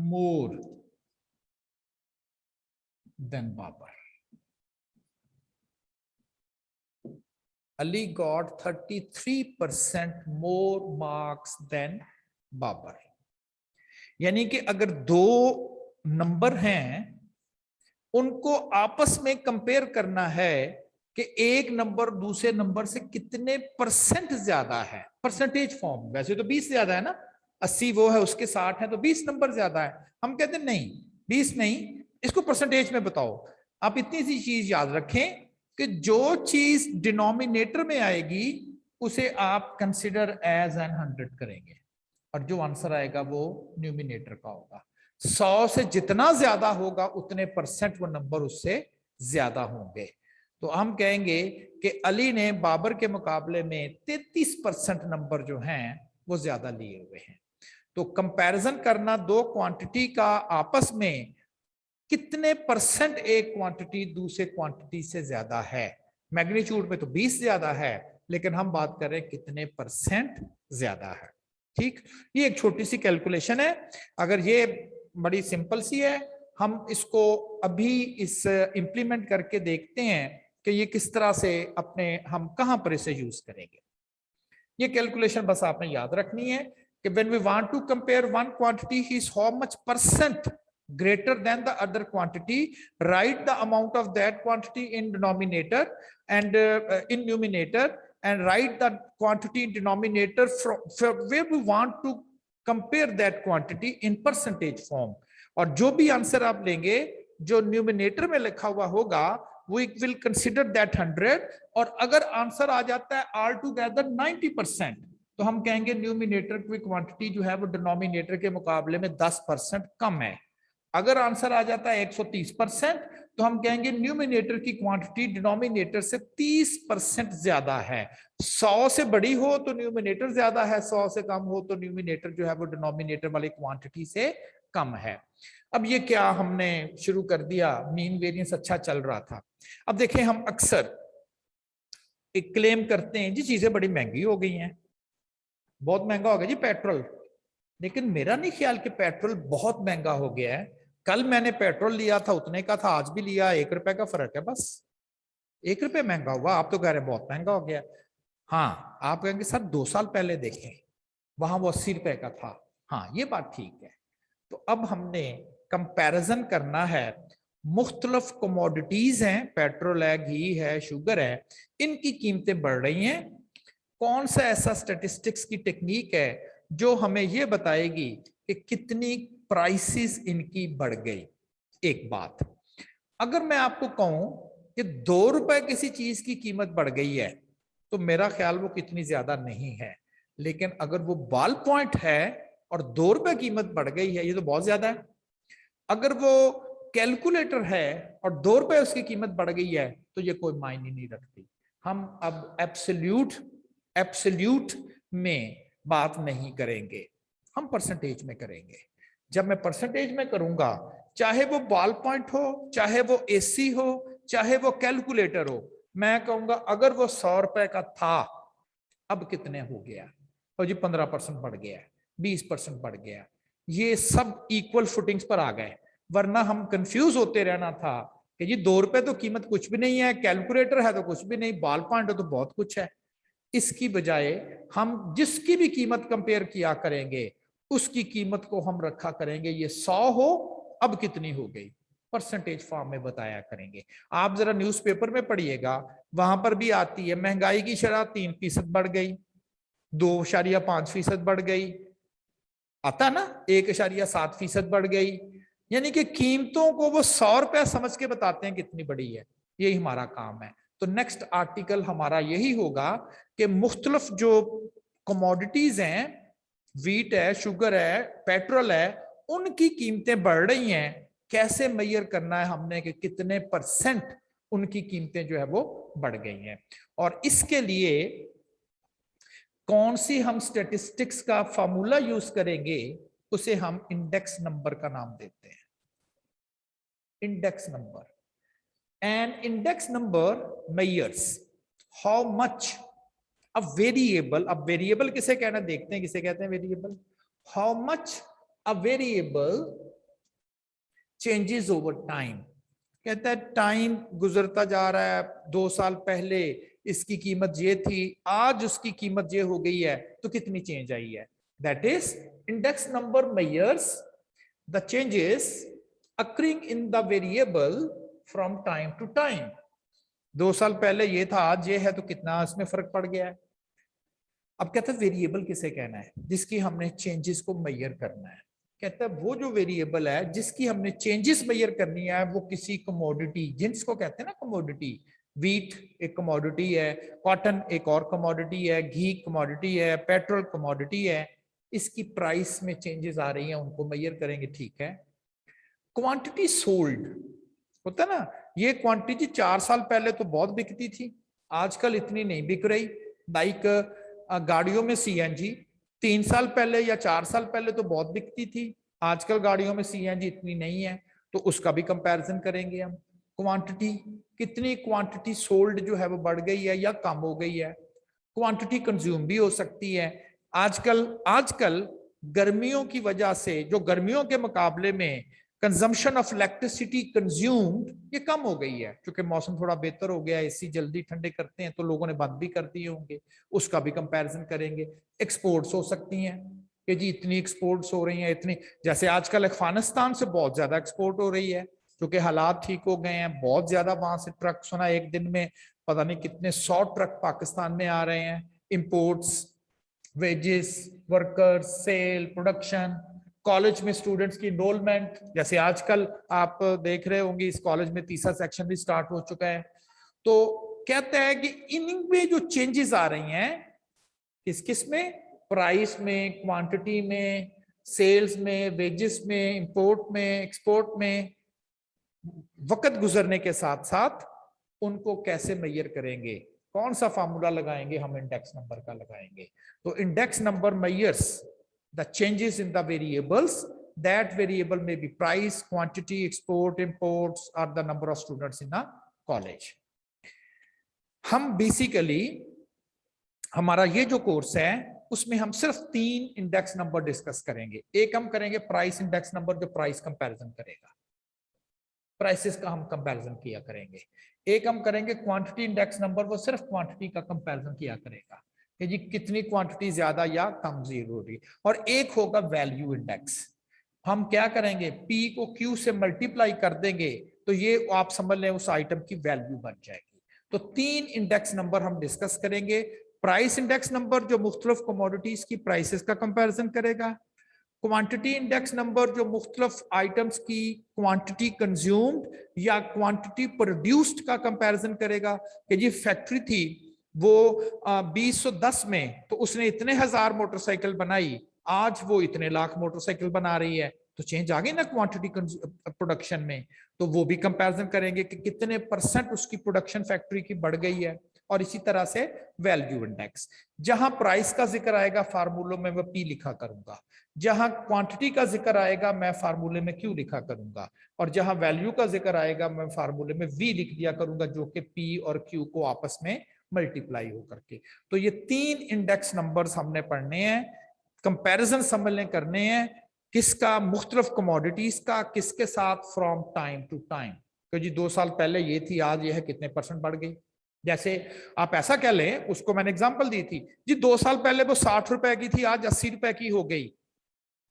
more than Babar. Ali got 33% more marks than Babar। यानी कि अगर दो नंबर हैं, उनको आपस में कंपेयर करना है कि एक नंबर दूसरे नंबर से कितने परसेंट ज्यादा है, परसेंटेज फॉर्म। वैसे तो 20 ज्यादा है ना, 80 वो है उसके 60 है तो 20 नंबर ज्यादा है। हम कहते हैं नहीं 20 नहीं, इसको परसेंटेज में बताओ। आप इतनी सी चीज याद रखें कि जो चीज डिनोमिनेटर में आएगी उसे आप कंसिडर एज एन 100 करेंगे, और जो आंसर आएगा वो न्यूमिनेटर का होगा। 100 से जितना ज्यादा होगा उतने परसेंट वो नंबर उससे ज्यादा होंगे। तो हम कहेंगे कि अली ने बाबर के मुकाबले में 33% नंबर जो हैं वो ज्यादा लिए हुए हैं। तो कंपैरिजन करना दो क्वांटिटी का आपस में, कितने परसेंट एक क्वांटिटी दूसरे क्वांटिटी से ज्यादा है। मैग्नीट्यूड में तो 20 ज्यादा है, लेकिन हम बात कर रहे हैं कितने परसेंट ज्यादा है, ठीक। ये एक छोटी सी कैलकुलेशन है, अगर ये बड़ी सिंपल सी है, हम इसको अभी इस इंप्लीमेंट करके देखते हैं कि ये किस तरह से हम कहां पर इसे यूज करेंगे। ये कैलकुलेशन बस आपने याद रखनी है कि when we want to compare one quantity is how much percent greater than the other quantity, write the amount of that quantity in denominator and in numerator, and write the quantity in denominator from where we want to compare that quantity in percentage form। और जो भी answer आप लेंगे जो numerator में लिखा हुआ होगा we will consider that 100, और अगर आंसर आ जाता है ऑल टुगेदर 90%, तो हम कहेंगे न्यूमिनेटर की क्वांटिटी जो है वो डिनोमिनेटर के मुकाबले में 10% कम है। अगर आंसर आ जाता है 130%, तो हम कहेंगे न्यूमिनेटर की क्वांटिटी डिनोमिनेटर से 30% ज्यादा है। 100 से बड़ी हो तो न्यूमिनेटर ज्यादा है, 100 से कम हो तो न्यूमिनेटर जो है वो डिनोमिनेटर वाली क्वांटिटी से कम है। अब ये क्या हमने शुरू कर दिया, मीन वेरिएंस अच्छा चल रहा था। अब देखें, हम अक्सर एक क्लेम करते हैं जी चीजें बड़ी महंगी हो गई हैं, बहुत महंगा हो गया जी पेट्रोल, लेकिन मेरा नहीं ख्याल कि पेट्रोल बहुत महंगा हो गया है। कल मैंने पेट्रोल लिया था उतने का था, आज भी लिया 1 रुपए का फर्क है, बस 1 रुपए महंगा हुआ। आप तो कह रहे हैं बहुत महंगा हो गया। हाँ, आप कहेंगे सर 2 साल पहले देखें वहां वो 80 रुपए का था, हाँ ये बात ठीक है। तो अब हमने कंपैरिजन करना है, मुख्तलिफ कमोडिटीज हैं, पेट्रोल है, घी है, शुगर है, इनकी कीमतें बढ़ रही हैं। कौन सा ऐसा स्टैटिस्टिक्स की टेक्निक है जो हमें ये बताएगी कि कितनी प्राइसेस इनकी बढ़ गई। एक बात, अगर मैं आपको कहूं कि 2 रुपए किसी चीज की कीमत बढ़ गई है तो मेरा ख्याल वो कितनी ज्यादा नहीं है, लेकिन अगर वो बॉल पॉइंट है और 2 रुपए कीमत बढ़ गई है, ये तो बहुत ज्यादा है। अगर वो कैलकुलेटर है और 2 रुपए उसकी कीमत बढ़ गई है तो ये कोई मायने नहीं रखती। हम अब एब्सोल्यूट में बात नहीं करेंगे, हम परसेंटेज में करेंगे। जब मैं परसेंटेज में करूंगा, चाहे वो बॉल पॉइंट हो, चाहे वो एसी हो, चाहे वो कैलकुलेटर हो, मैं कहूंगा अगर वो 100 रुपए का था अब कितने हो गया, और जी 15% बढ़ गया, 20% बढ़ गया। ये सब इक्वल फुटिंग्स पर आ गए, वरना हम कंफ्यूज होते रहना था कि जी 2 रुपए तो कीमत कुछ भी नहीं है, कैलकुलेटर है तो कुछ भी नहीं, बॉल पॉइंट है तो बहुत कुछ है। इसकी बजाय हम जिसकी भी कीमत कंपेयर किया करेंगे उसकी कीमत को हम रखा करेंगे, ये 100 हो अब कितनी हो गई, परसेंटेज फॉर्म में बताया करेंगे। आप जरा न्यूज़पेपर में पढ़िएगा, वहां पर भी आती है महंगाई की शरह 3% बढ़ गई, 2.5% बढ़ गई, आता ना 1.7% बढ़ गई। यानी कि कीमतों को वो 100 रुपया समझ के बताते हैं कितनी बड़ी है। यही हमारा काम है। तो नेक्स्ट आर्टिकल हमारा यही होगा कि मुख्तलिफ जो कमोडिटीज हैं, व्हीट है, शुगर है, पेट्रोल है, उनकी कीमतें बढ़ रही हैं, कैसे मेजर करना है हमने कि कितने % उनकी कीमतें जो है वो बढ़ गई हैं। और इसके लिए कौन सी हम स्टैटिस्टिक्स का फॉर्मूला यूज करेंगे, उसे हम इंडेक्स नंबर का नाम देते हैं। Index number, and index number measures how much a variable, अब वेरिएबल किसे कहना देखते हैं, किसे कहते हैं variable, how much a variable changes over time. कहता है टाइम गुजरता जा रहा है, 2 साल पहले इसकी कीमत ये थी, आज उसकी कीमत ये हो गई है, तो कितनी चेंज आई है। That is index number measures the changes occurring in the variable from time to time. 2 साल पहले ये था, आज ये है, तो कितना इसमें फर्क पड़ गया है। अब कहता है वेरिएबल किसे कहना है, जिसकी हमने चेंजेस को मेजर करना है। कहता है वो जो वेरिएबल है जिसकी हमने चेंजेस मेजर करनी है, वो किसी कमोडिटी, जिसको कहते हैं ना कमोडिटी, व्हीट एक कमोडिटी है, कॉटन एक और कमोडिटी है, घी कमोडिटी है, पेट्रोल कमोडिटी है, इसकी प्राइस में चेंजेस आ रही हैं, उनको मेजर करेंगे। ठीक है। क्वांटिटी सोल्ड होता है ना, ये क्वांटिटी 4 साल पहले तो बहुत बिकती थी, आजकल इतनी नहीं बिक रही। लाइक गाड़ियों में सीएनजी 3 साल पहले या 4 साल पहले तो बहुत बिकती थी, आजकल गाड़ियों में सीएनजी इतनी नहीं है, तो उसका भी कंपैरिजन करेंगे हम। क्वांटिटी, कितनी क्वांटिटी सोल्ड जो है वो बढ़ गई है या कम हो गई है। क्वांटिटी कंज्यूम भी हो सकती है। आजकल गर्मियों की वजह से, जो गर्मियों के मुकाबले में कंजम्पशन ऑफ इलेक्ट्रिसिटी कंज्यूम्ड ये कम हो गई है, क्योंकि मौसम थोड़ा बेहतर हो गया है, एसी जल्दी ठंडे करते हैं, तो लोगों ने बंद भी कर दिए होंगे, उसका भी कंपैरिजन करेंगे। एक्सपोर्ट्स हो सकती हैं कि जी इतनी एक्सपोर्ट्स हो रही हैं, इतनी, जैसे आजकल अफगानिस्तान से बहुत ज्यादा एक्सपोर्ट हो रही है, क्योंकि हालात ठीक हो गए हैं, बहुत ज्यादा वहां से ट्रक, सुना एक दिन में पता नहीं कितने 100 ट्रक पाकिस्तान में आ रहे हैं। Imports, wages, workers, sale, production, college में स्टूडेंट्स की इनरोलमेंट, जैसे आजकल आप देख रहे होंगे इस कॉलेज में तीसरा सेक्शन भी स्टार्ट हो चुका है। तो कहते हैं कि इनमें जो चेंजेस आ रही हैं, किस किस में, प्राइस में, क्वांटिटी में, सेल्स में, वेजेस में, इंपोर्ट में, एक्सपोर्ट में, वक्त गुजरने के साथ साथ उनको कैसे मेजर करेंगे, कौन सा फार्मूला लगाएंगे, हम इंडेक्स नंबर का लगाएंगे। तो index number measures the changes in the variables, that variable may be price, quantity, export, imports, or the number of students in a college. हम बेसिकली हमारा ये जो कोर्स है उसमें हम सिर्फ 3 इंडेक्स नंबर डिस्कस करेंगे। एक हम करेंगे प्राइस इंडेक्स नंबर, जो प्राइस कंपैरिजन करेगा, प्राइसेस का हम कंपैरिजन किया करेंगे। एक हम करेंगे क्वांटिटी इंडेक्स नंबर, वो सिर्फ क्वांटिटी का कंपैरिजन किया करेगा, कि जी कितनी क्वांटिटी ज्यादा या कम जरूरी, और एक होगा वैल्यू इंडेक्स। हम क्या करेंगे, P को Q से मल्टीप्लाई कर देंगे तो ये आप समझ लें उस आइटम की वैल्यू बन जाएगी। तो 3 इंडेक्स नंबर हम डिस्कस करेंगे। प्राइस इंडेक्स नंबर जो मुख्तलिफ कमोडिटीज की प्राइसेस का कंपैरिजन करेगा, क्वांटिटी इंडेक्स नंबर जो मुख्तलिफ आइटम्स की क्वांटिटी कंज्यूम्ड या क्वांटिटी प्रोड्यूस्ड का कंपैरिजन करेगा कि जी फैक्ट्री थी वो 2010 में तो उसने इतने हजार मोटरसाइकिल बनाई, आज वो इतने लाख मोटरसाइकिल बना रही है, तो चेंज आ गई ना क्वांटिटी प्रोडक्शन में। तो वो भी कंपैरिजन करेंगे कि कितने % उसकी प्रोडक्शन फैक्ट्री की बढ़ गई है। और इसी तरह से वैल्यू इंडेक्स, जहां प्राइस का जिक्र आएगा फार्मूलों में मैं P लिखा करूंगा, जहां क्वांटिटी का जिक्र आएगा मैं फार्मूले में Q लिखा करूंगा, और जहां वैल्यू का जिक्र आएगा मैं फार्मूले में V लिख दिया करूंगा, जो कि P और Q को आपस में मल्टीप्लाई होकर के। तो ये 3 इंडेक्स नंबर्स हमने पढ़ने हैं, कंपैरिजन समझने करने हैं, किसका, मुख्तलिफ कमोडिटीज का, किसके साथ, फ्रॉम टाइम टू टाइम। तो जी 2 साल पहले ये थी, आज ये है, कितने % बढ़ गई। जैसे आप ऐसा कह लें, उसको मैंने एग्जांपल दी थी जी, 2 साल पहले वो 60 रुपए की थी, आज 80 रुपए की हो गई।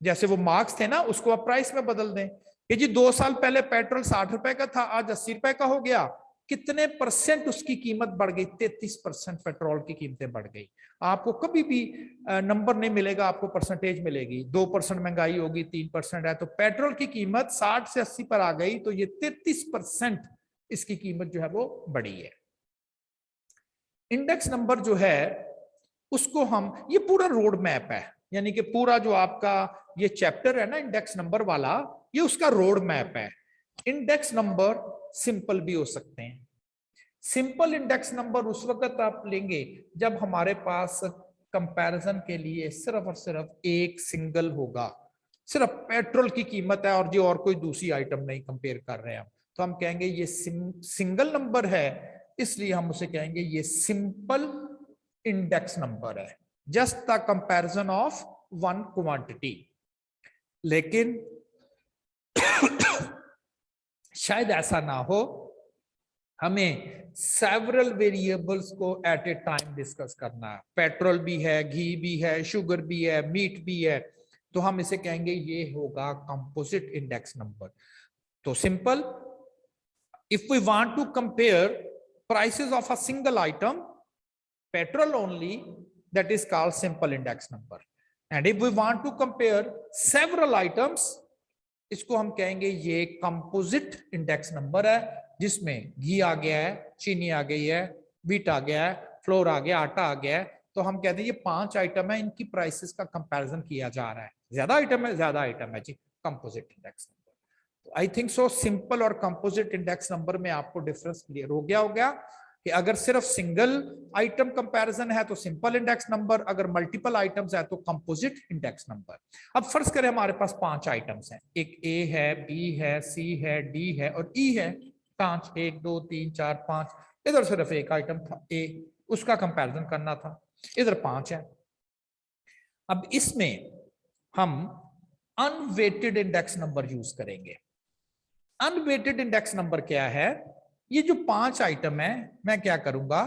जैसे वो मार्क्स थे ना, उसको आप प्राइस में बदल दें कि जी 2 साल पहले पेट्रोल 60 रुपए का था, आज 80 रुपए का हो गया, कितने % उसकी कीमत बढ़ गई, 33% पेट्रोल की कीमतें बढ़ गई। आपको कभी भी नंबर नहीं मिलेगा, आपको परसेंटेज मिलेगी। 2% महंगाई होगी, 3% है, तो पेट्रोल की कीमत 60 से 80 पर आ गई, तो ये 33% इसकी कीमत जो है वो बढ़ी है। इंडेक्स नंबर जो है उसको हम, ये पूरा रोड मैप है, यानी कि पूरा जो आपका ये चैप्टर है ना इंडेक्स नंबर वाला, ये उसका रोड मैप है। इंडेक्स नंबर सिंपल भी हो सकते हैं। सिंपल इंडेक्स नंबर उस वक्त आप लेंगे जब हमारे पास कंपैरिजन के लिए सिर्फ और सिर्फ एक सिंगल होगा, सिर्फ पेट्रोल की कीमत है और जो और कोई दूसरी आइटम नहीं कंपेयर कर रहे हैं, तो हम कहेंगे ये सिंगल नंबर है, इसलिए हम उसे कहेंगे ये सिंपल इंडेक्स नंबर है, just the comparison of one quantity. लेकिन शायद ऐसा ना हो, हमें सेवरल वेरिएबल्स को एट ए टाइम डिस्कस करना है। पेट्रोल भी है, घी भी है, शुगर भी है, मीट भी है, तो हम इसे कहेंगे ये होगा कंपोजिट इंडेक्स नंबर। तो simple, if we want to compare prices of a single item, petrol only, that is called simple index number. And if we want to compare several items, इसको हम कहेंगे ये composite index number है, जिसमें घी आ गया है, चीनी आ गई है, व्हीट आ गया है, फ्लोर आ गया, आटा आ गया है, तो हम कहते हैं ये 5 आइटम है, इनकी प्राइसेस का कंपैरिजन किया जा रहा है। ज्यादा आइटम है, ज्यादा आइटम है जी, composite index number. I think so simple और कंपोजिट इंडेक्स नंबर में आपको डिफरेंस क्लियर हो गया कि अगर सिर्फ सिंगल आइटम कंपैरिजन है तो सिंपल इंडेक्स नंबर, अगर मल्टीपल आइटम्स है तो कंपोजिट इंडेक्स नंबर। अब फर्ज करें हमारे पास 5 आइटम्स हैं, एक ए है, बी है, सी है, डी है और ई है। 5, 1 2 3 4 5, इधर सिर्फ एक आइटम था ए, उसका कंपैरिजन करना था, इधर 5 है। अब इसमें हम अनवेटेड इंडेक्स नंबर यूज करेंगे। अनवेटेड इंडेक्स नंबर क्या है? ये जो 5 आइटम है, मैं क्या करूंगा,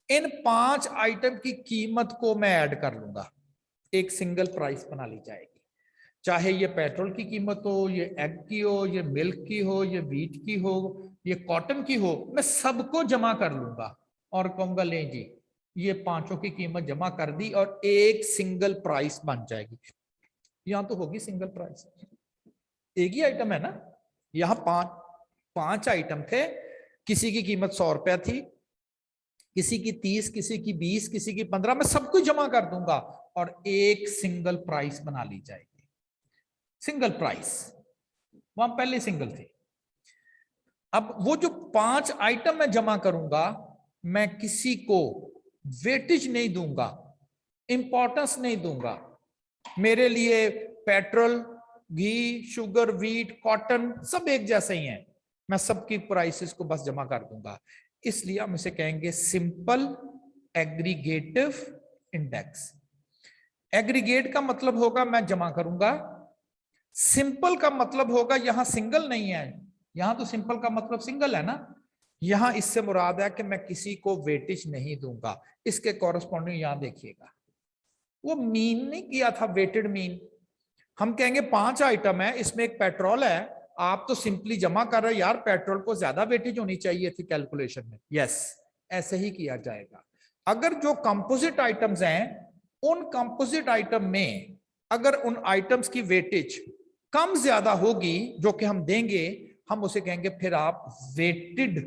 इन 5 आइटम की कीमत को मैं ऐड कर लूंगा, एक सिंगल प्राइस बना ली जाएगी। चाहे ये पेट्रोल की कीमत हो, ये एग की हो, ये मिल्क की हो, ये व्हीट की हो, ये कॉटन की हो, मैं सबको जमा कर लूंगा और कहूंगा ले जी ये 5 की कीमत जमा कर दी और एक सिंगल प्राइस बन जाएगी। यहां तो होगी सिंगल प्राइस, एक ही आइटम है ना। यहां 5 आइटम थे, किसी की कीमत 100 रुपया थी, किसी की 30, किसी की 20, किसी की 15, मैं सब कुछ जमा कर दूंगा और एक सिंगल प्राइस बना ली जाएगी। सिंगल प्राइस, वहां पहले सिंगल थी। अब वो जो 5 आइटम मैं जमा करूंगा, मैं किसी को वेटेज नहीं दूंगा, इंपॉर्टेंस नहीं दूंगा। मेरे लिए पेट्रोल, घी, शुगर, व्हीट, कॉटन सब एक जैसे ही हैं, मैं सबकी प्राइसेस को बस जमा कर दूंगा। इसलिए हम इसे कहेंगे सिंपल एग्रीगेटिव इंडेक्स। एग्रीगेट का मतलब होगा मैं जमा करूंगा, सिंपल का मतलब होगा यहां सिंगल नहीं है। यहां तो सिंपल का मतलब सिंगल है ना, यहां इससे मुराद है कि मैं किसी को वेटेज नहीं दूंगा। इसके कॉरेस्पॉन्डिंग यहां देखिएगा, वो मीन नहीं किया था, वेटेड मीन। हम कहेंगे 5 आइटम है, इसमें एक पेट्रोल है, आप तो सिंपली जमा कर रहे हो, यार पेट्रोल को ज्यादा वेटेज होनी चाहिए थी कैलकुलेशन में। यस, ऐसे ही किया जाएगा। अगर जो कंपोजिट आइटम्स हैं, उन कंपोजिट आइटम में अगर उन आइटम्स की वेटेज कम ज्यादा होगी जो कि हम देंगे, हम उसे कहेंगे फिर आप वेटेड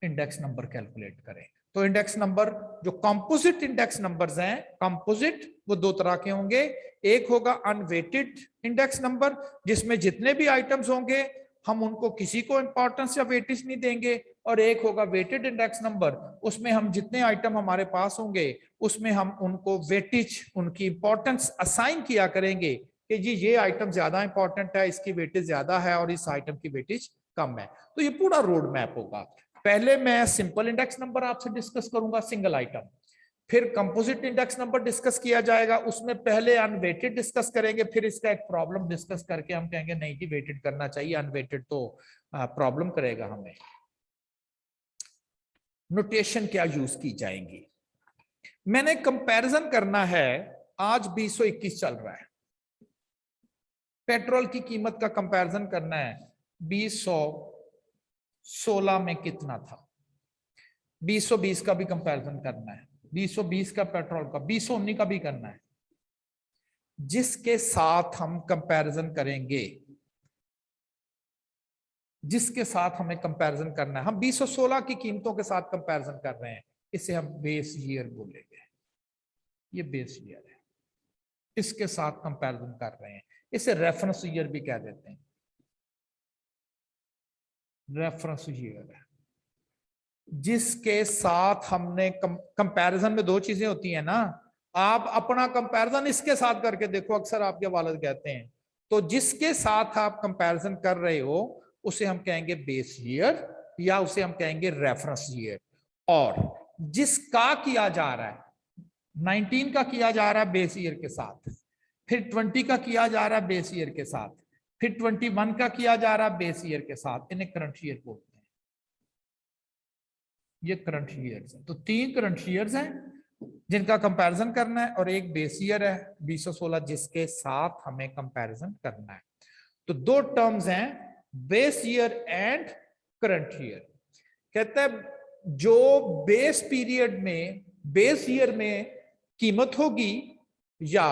इंडेक्स नंबर कैलकुलेट करें। तो इंडेक्स नंबर, जो कंपोजिट इंडेक्स नंबर्स हैं, कंपोजिट वो 2 तरह के होंगे। एक होगा अनवेटेड इंडेक्स नंबर, जिसमें जितने भी आइटम्स होंगे हम उनको किसी को इंपॉर्टेंस या वेटेज नहीं देंगे, और एक होगा वेटेड इंडेक्स नंबर, उसमें हम जितने आइटम हमारे पास होंगे उसमें हम उनको वेटेज, उनकी इंपॉर्टेंस असाइन किया करेंगे कि जी ये आइटम ज्यादा इंपॉर्टेंट है, इसकी वेटेज ज्यादा है, और इस आइटम की वेटेज कम है। तो ये पूरा रोड मैप होगा। पहले मैं सिंपल इंडेक्स नंबर आपसे डिस्कस करूंगा, सिंगल आइटम, फिर कंपोजिट इंडेक्स नंबर डिस्कस किया जाएगा, उसमें पहले अनवेटेड डिस्कस करेंगे, फिर इसका एक प्रॉब्लम डिस्कस करके हम कहेंगे नहीं जी वेटेड करना चाहिए, अनवेटेड तो प्रॉब्लम करेगा हमें। नोटेशन क्या यूज की जाएंगी, मैंने कंपैरिजन करना है। आज 221 चल रहा है, पेट्रोल की कीमत का कंपैरिजन करना है 2016 में कितना था, 2020 का भी कंपैरिजन करना है, 2020 का पेट्रोल का, 2019 का भी करना है। जिसके साथ हम कंपैरिजन करेंगे, जिसके साथ हमें कंपैरिजन करना है, हम 2016 की कीमतों के साथ कंपैरिजन कर रहे हैं, इसे हम बेस ईयर बोलेंगे। ये बेस ईयर है, इसके साथ कंपैरिजन कर रहे हैं, इसे रेफरेंस ईयर भी कह देते हैं। रेफरेंस ईयर है जिसके साथ हमने कंपैरिजन में 2 चीजें होती हैं ना, आप अपना कंपैरिजन इसके साथ करके देखो, अक्सर आपके वालिद कहते हैं। तो जिसके साथ आप कंपैरिजन कर रहे हो उसे हम कहेंगे बेस ईयर, या उसे हम कहेंगे रेफरेंस ईयर। और जिसका किया जा रहा है, 19 का किया जा रहा है बेस ईयर के साथ, फिर 20 का किया जा रहा है बेस ईयर के साथ, फिर 21 का किया जा रहा है बेस ईयर के साथ, इन्हें करंट ईयर बोलते हैं। ये करंट ईयर्स है। तो 3 करंट ईयर्स हैं जिनका कंपैरिजन करना है, और एक बेस ईयर है 2016 जिसके साथ हमें कंपैरिजन करना है। तो 2 टर्म्स हैं, base year and current year. कहता है जो बेस पीरियड में, बेस ईयर में कीमत होगी, या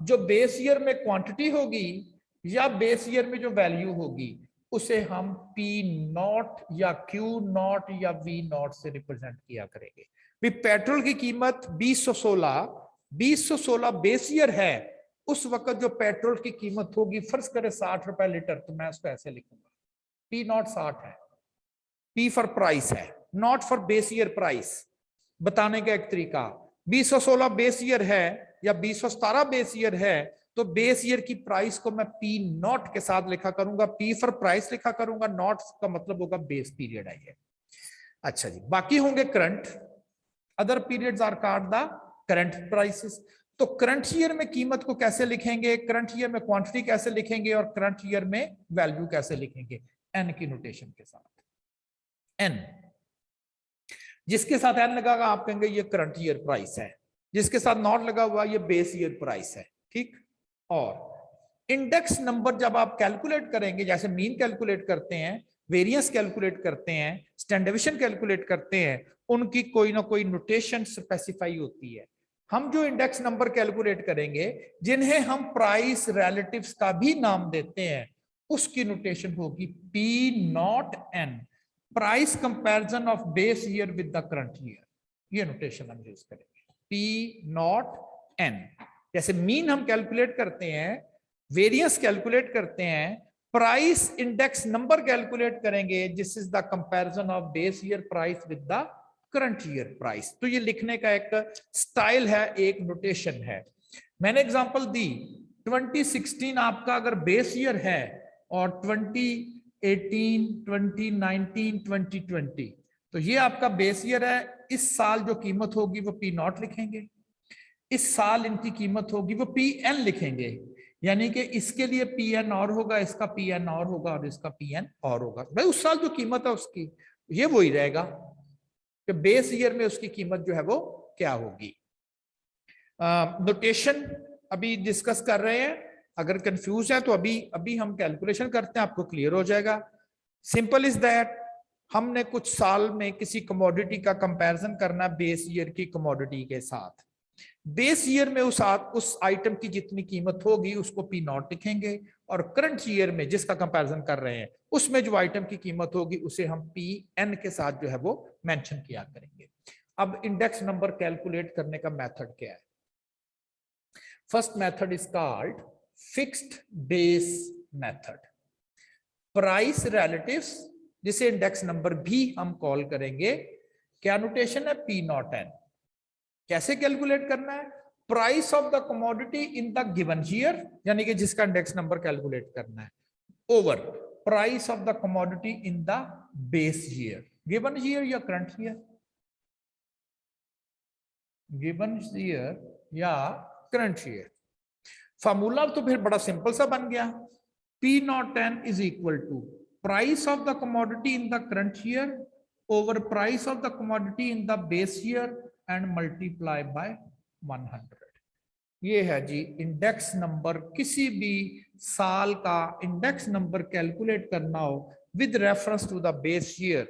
जो बेस ईयर में क्वांटिटी होगी, या बेस ईयर में जो वैल्यू होगी, उसे हम P0 या Q0 या V0 से रिप्रेजेंट किया करेंगे। पेट्रोल की कीमत 2016 बेस ईयर है, उस वक्त जो पेट्रोल की कीमत होगी, फर्ज करें 60 रुपए लीटर, तो मैं उसको ऐसे लिखूंगा, P0 60 है, P फॉर प्राइस है, not for base year price. बताने का एक तरीका, 2016 बेस ईयर है या 2017 बेस ईयर है, तो बेस ईयर की प्राइस को मैं P0 के साथ लिखा करूंगा, P फॉर प्राइस लिखा करूंगा, नॉट का मतलब होगा बेस पीरियड है ये। अच्छा जी, बाकी होंगे current, other periods are called the current prices. तो करंट ईयर में कीमत को कैसे लिखेंगे, करंट ईयर में क्वांटिटी कैसे लिखेंगे, और करंट ईयर में वैल्यू कैसे लिखेंगे, एन की नोटेशन के साथ। एन, जिसके साथ एन लगा आप कहेंगे ये करंट ईयर प्राइस है, जिसके साथ नॉट लगा हुआ ये बेस ईयर प्राइस है, ठीक। और इंडेक्स नंबर जब आप कैलकुलेट करेंगे, जैसे मीन कैलकुलेट करते हैं, वेरिएंस कैलकुलेट करते हैं, स्टैंडर्ड डेविएशन कैलकुलेट करते हैं, उनकी कोई ना कोई नोटेशन स्पेसिफाई होती है। हम जो इंडेक्स नंबर कैलकुलेट करेंगे, जिन्हें हम प्राइस रिलेटिव्स का भी नाम देते हैं, उसकी नोटेशन होगी P0N, price comparison of base year with the current year. ये नोटेशन हम यूज करेंगे, P0N। जैसे मीन हम कैलकुलेट करते हैं, वेरिएंस कैलकुलेट करते हैं, प्राइस इंडेक्स नंबर कैलकुलेट करेंगे, this is the comparison of base year price with the current year price. तो ये लिखने का एक स्टाइल है, एक नोटेशन है। मैंने एग्जांपल दी, 2016 आपका अगर बेस ईयर है और 2018, 2019, 2020, तो ये आपका बेस ईयर है। इस साल जो कीमत होगी वो P0 लिखेंगे, इस साल इनकी कीमत होगी वो PN लिखेंगे, यानी कि इसके लिए PN और होगा, इसका PN और होगा, और इसका PN और होगा। भाई उस साल जो कीमत है उसकी, ये वही रहेगा कि बेस ईयर में उसकी कीमत जो है वो क्या होगी। नोटेशन अभी डिस्कस कर रहे हैं, अगर कंफ्यूज है तो अभी हम कैलकुलेशन करते हैं, आपको क्लियर हो जाएगा। सिंपल इज दैट, हमने कुछ साल में किसी कमोडिटी का कंपैरिजन करना बेस ईयर की कमोडिटी के साथ। बेस ईयर में उस आइटम की जितनी कीमत होगी उसको पी नॉट लिखेंगे, और करंट ईयर में जिसका कंपैरिजन कर रहे हैं उसमें जो आइटम की कीमत होगी उसे हम पी एन के साथ जो है वो मेंशन किया करेंगे। अब इंडेक्स नंबर कैलकुलेट करने का मेथड क्या है? First method is called fixed base method. Price relatives, जिसे इंडेक्स नंबर भी हम कॉल करेंगे, क्या नोटेशन है? P nought N. कैसे कैलकुलेट करना है? Price of the commodity in the given year, यानी कि जिसका इंडेक्स नंबर कैलकुलेट करना है, over price of the commodity in the base year. Given year या करंट ईयर? गिवन ईयर या करंट ईयर। फार्मूला तो फिर बड़ा सिंपल सा बन गया, P nought n is equal to price of the commodity in the current year over price of the commodity in the base year and multiply by 100। ये है जी index number. किसी भी साल का इंडेक्स नंबर कैलकुलेट करना हो with reference to the base year,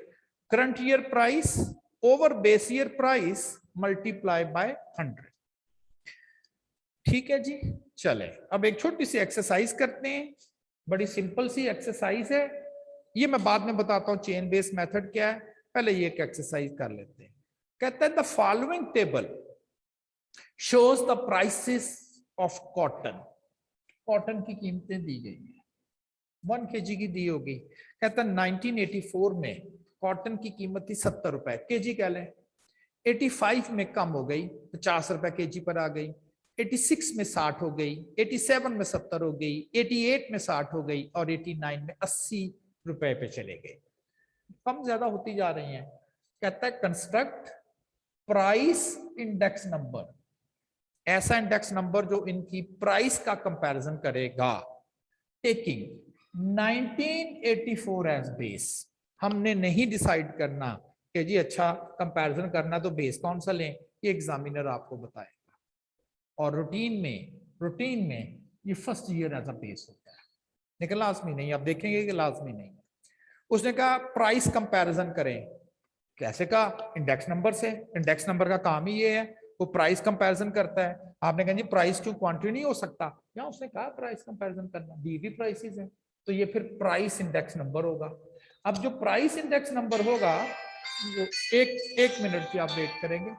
current year price over base year price multiply by 100। ठीक है जी, चले अब एक छोटी सी एक्सरसाइज करते हैं। बड़ी सिंपल सी एक्सरसाइज है, ये मैं बाद में बताता हूँ चेन बेस मेथड क्या है, पहले ये एक एक्सरसाइज कर लेते हैं। कहता है the following table shows the prices of cotton. Cotton की कीमतें दी गई है, 1 kg की दी होगी। कहता है 1984 में कॉटन की कीमत थी 70 रुपए केजी कह लें, 85 में कम हो गई 50 रुपए केजी पर आ गई, 86 में 60 हो गई, 87 में 70 हो गई, 88 में 60 हो गई और 89 में 80 रुपए पे चले गए। कम ज्यादा होती जा रही हैं। कहता है कंस्ट्रक्ट प्राइस इंडेक्स नंबर, ऐसा इंडेक्स नंबर जो इनकी प्राइस का कंपैरिजन करेगा टेकिंग 1984 एज बेस। हमने नहीं डिसाइड करना कि जी अच्छा कंपैरिजन करना तो बेस कौन सा लें, ये एग्जामिनर आपको बताएगा। और रूटीन में ये first year as a base होता है, लेकिन लाजमी नहीं, आप देखेंगे कि लाजमी नहीं। उसने कहा प्राइस कंपैरिजन करें, कैसे कहा? इंडेक्स नंबर से। इंडेक्स नंबर का काम ही ये है, वो प्राइस कंपैरिजन करता है। आपने कहा जी प्राइस क्यों क्वांटिटी नहीं हो सकता? या उसने कहा प्राइस कंपैरिजन करना, दी भी प्राइसेस है, तो ये फिर प्राइस इंडेक्स नंबर होगा। अब जो प्राइस इंडेक्स नंबर होगा वो एक मिनट की आप वेट करेंगे।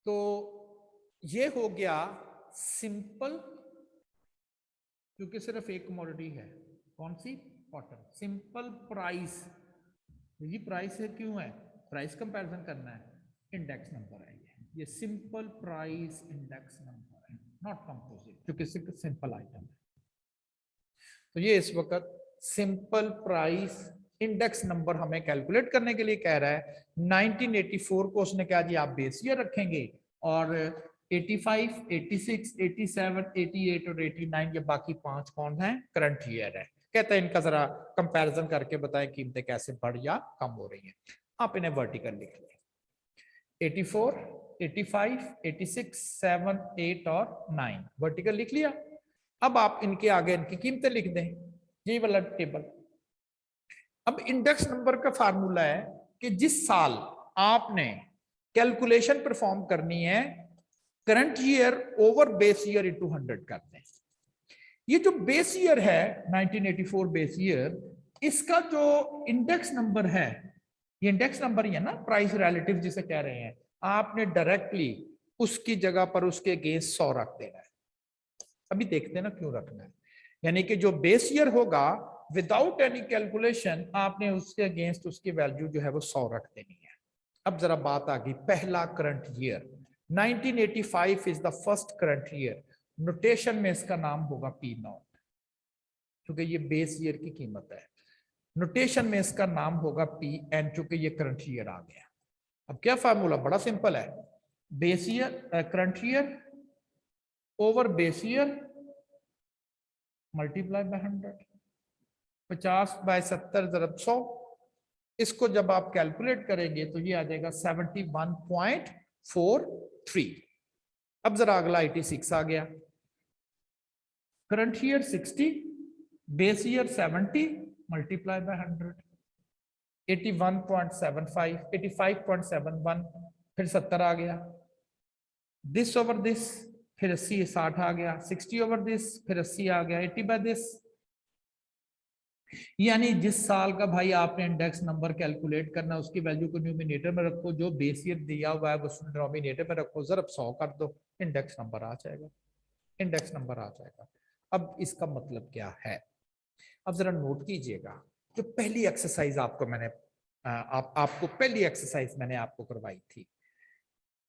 तो ये हो गया सिंपल, क्योंकि सिर्फ एक कमोडिटी है, कौन सी? कॉटन। सिंपल प्राइस, ये प्राइस है, क्यों है? प्राइस कंपैरिजन करना है, इंडेक्स नंबर है ये सिंपल प्राइस इंडेक्स नंबर है, नॉट कंपोजिट, क्योंकि सिंपल आइटम है। तो ये इस वक्त सिंपल प्राइस इंडेक्स नंबर हमें कैलकुलेट करने के लिए कह रहा है। 1984 को उसने कहा जी आप बेस ईयर रखेंगे, और 85, 86, 87, 88 और 89 ये बाकी 5 कौन है? करंट ईयर है। कहता है इनका जरा कंपैरिजन करके बताएं कीमतें कैसे बढ़ या कम हो रही हैं। आप इन्हें वर्टिकल लिख लें, 84, 85, 86, 7, 8 और 9 वर्टिकल लिख लिया। अब आप इनके आगे इनकी कीमतें लिख दें, यही वाला टेबल। अब इंडेक्स नंबर का फार्मूला है कि जिस साल आपने कैलकुलेशन परफॉर्म करनी है, current year over base year into 100 करते हैं। ये जो बेस ईयर है 1984 बेस ईयर, इसका जो इंडेक्स नंबर है, ये इंडेक्स नंबर ही है ना, प्राइस रिलेटिव जिसे कह रहे हैं, आपने डायरेक्टली उसकी जगह पर उसके अगेंस्ट 100 रख देना है। अभी देखते हैं ना क्यों रखना है। यानी कि जो बेस ईयर होगा विदाउट एनी कैलकुलेशन आपने उसके अगेंस्ट उसकी वैल्यू जो है वो 100 रख देनी है। अब जरा बात आ गई पहला current year, 1985 is the first current year. Notation में इसका नाम होगा पी नॉट। क्योंकि ये बेस ईयर की कीमत है। नोटेशन में इसका नाम होगा पी एन, चूंकि ये करंट ईयर आ गया। अब क्या फार्मूला, बड़ा सिंपल है, base year current year over base year multiply by 100, 50 by 70 ज़रब 100। इसको जब आप कैलकुलेट करेंगे तो ये आ जाएगा 71.43। अब जरा अगला 86 आ गया। Current year 60, base year 70 multiply by 100, 81.75, 85.71, फिर 70 आ गया। दिस ओवर दिस, फिर 80 60 आ गया। 60 ओवर दिस, फिर 80 आ गया। 80 बाय दिस, यानी जिस साल का भाई आपने इंडेक्स नंबर कैलकुलेट करना, उसकी वैल्यू को न्यूमिनेटर में रखो, जो बेस ईयर दिया हुआ है उसको डिनोमिनेटर में रखो, ज़रब 100 कर दो, इंडेक्स नंबर आ जाएगा, इंडेक्स नंबर आ जाएगा। अब इसका मतलब क्या है, अब जरा नोट कीजिएगा, जो पहली एक्सरसाइज आपको मैंने आपको पहली एक्सरसाइज मैंने आपको करवाई थी,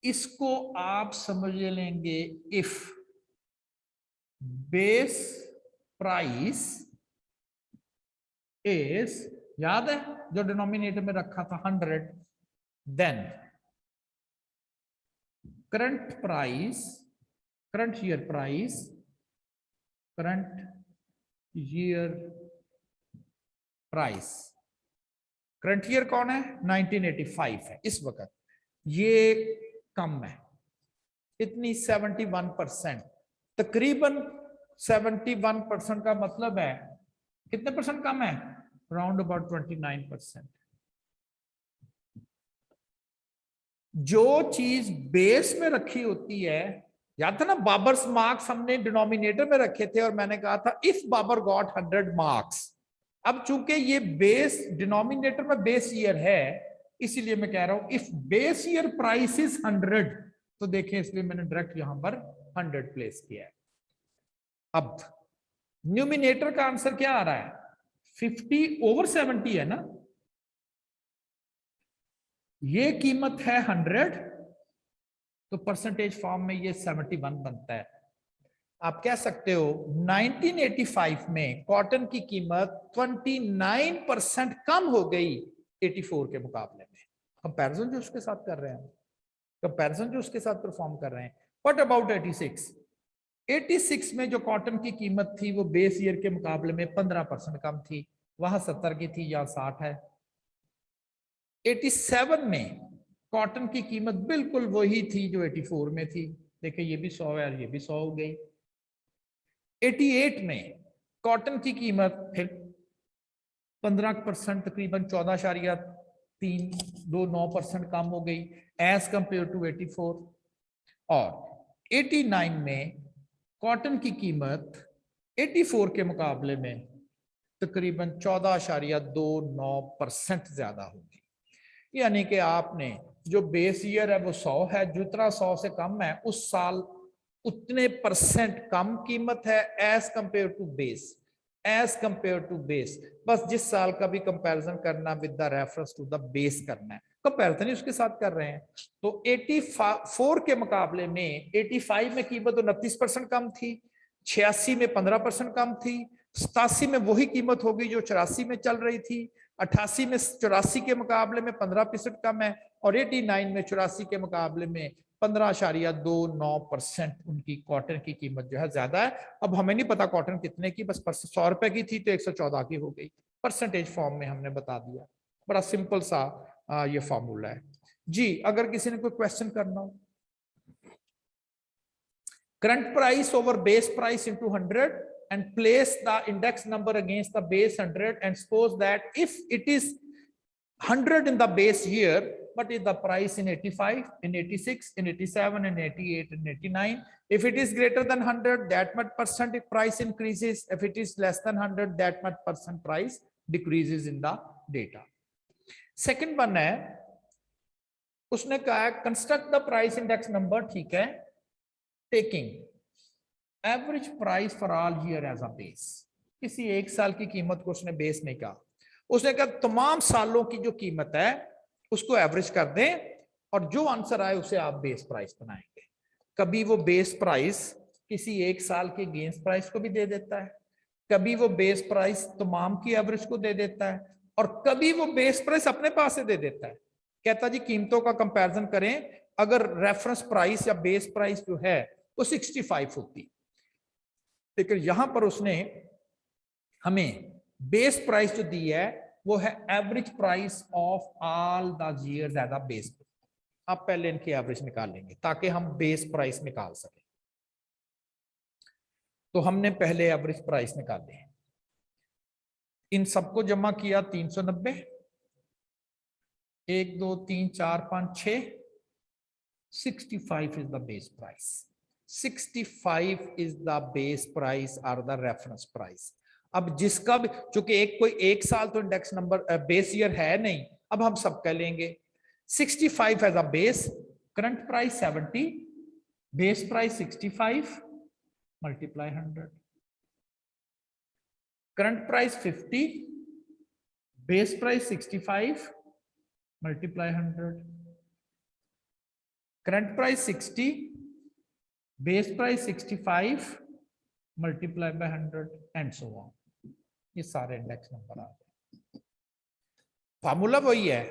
इसको आप समझ लेंगे इफ बेस प्राइस इज, याद है जो डिनोमिनेटर में रखा था 100, then current price, current year price, current year price, current year कौन है 1985 है इस वक्त, ये कम है इतनी 71%, तकरीबन 71% का मतलब है कितने परसेंट कम है, राउंड अबाउट 29%। जो चीज बेस में रखी होती है, याद था ना बाबर्स मार्क्स हमने डिनोमिनेटर में रखे थे और मैंने कहा था इफ बाबर गॉट 100 मार्क्स। अब चूंकि ये बेस डिनोमिनेटर में बेस ईयर है, इसीलिए मैं कह रहा हूं if base year price is 100, तो देखें इसलिए मैंने डायरेक्ट यहां पर 100 प्लेस किया है। अब न्यूमिनेटर का आंसर क्या आ रहा है, 50 ओवर 70 है ना, ये कीमत है 100, तो परसेंटेज फॉर्म में ये 71 बनता है। आप कह सकते हो 1985 में कॉटन की कीमत 29% कम हो गई 84 के मुकाबले में। कंपैरिजन जो उसके साथ कर रहे हैं, कंपैरिजन जो उसके साथ परफॉर्म कर रहे हैं। What about 86? 86 में जो कॉटन की कीमत थी वो बेस ईयर के मुकाबले में 15% कम थी, वहां 70 की थी, यहाँ 60 है। 87 में कॉटन की कीमत बिल्कुल वही थी जो 84 में थी, देखिए ये भी 100 है और ये भी 100 हो गई। 88 में कॉटन की कीमत फिर 15% तकरीबन 14.329% कम हो गई एज कंपेयर टू 84। और 89 में कॉटन की कीमत 84 के मुकाबले में तकरीबन 14.29% ज्यादा होगी। यानी कि आपने जो बेस ईयर है वो 100 है, जितना 100 से कम है उस साल उतने परसेंट कम कीमत है as compare to base, as compare to base. बस जिस साल का भी कंपैरिजन करना with the reference to the base करना है, कंपैरिजन ही उसके साथ कर रहे हैं। तो 84 के मुकाबले में 85 में कीमत 29% कम थी, 86 में 15% कम थी, 87 में वही कीमत होगी जो 84 में चल रही थी, 88 में 84 के मुकाबले में 15% कम है, और 89 में 84 के मुकाबले में 15.29% उनकी कॉटन की कीमत जो है ज्यादा है। अब हमें नहीं पता कॉटन कितने की, बस 100 रुपए की थी तो 114 की हो गई, परसेंटेज फॉर्म में हमने बता दिया। बड़ा सिंपल सा ये फॉर्मूला है जी। अगर किसी ने कोई क्वेश्चन करना हो, current price over base price into 100 and place the index number against the base 100 and suppose that if it is 100 in the base year, what is the price in 85, in 86, in 87, in 88, in 89? If it is greater than 100, that much percent price increases. If it is less than 100, that much percent price decreases in the data. Second one है, उसने कहा है construct the price index number, ठीक है, taking average price for all year as a base. किसी एक साल की कीमत को उसने बेस नहीं कहा, उसने कहा तमाम सालों की जो कीमत है उसको एवरेज कर दें और जो आंसर आए उसे आप बेस प्राइस बनाएंगे। कभी वो बेस प्राइस किसी एक साल के अगेंस्ट प्राइस को भी दे देता है, कभी वो बेस प्राइस तमाम की एवरेज को दे देता है, और कभी वो बेस प्राइस अपने पास से दे देता है, कहता जी कीमतों का कंपैरिजन करें, अगर रेफरेंस प्राइस या बेस प्राइस जो है वो 65 होती, लेकिन यहां पर उसने हमें बेस प्राइस जो दी है वो है average price of all the years at the base. आप पहले इनकी एवरेज निकाल लेंगे ताकि हम बेस प्राइस निकाल सकें। तो हमने पहले एवरेज प्राइस निकाले, इन सबको जमा किया 390, 1 2 3 4 5 6, 65 is the base price. 65 is the base price or the reference price. अब जिसका भी, चूंकि कोई एक साल तो इंडेक्स नंबर बेस ईयर है नहीं, अब हम सब कह लेंगे 65 as a base, current price 70, base price 65 multiply 100, current price 50, base price 65 multiply 100, current price 60, base price 65 multiply by 100 and so on. ये सारे इंडेक्स नंबर आ गए। फार्मूला वही है,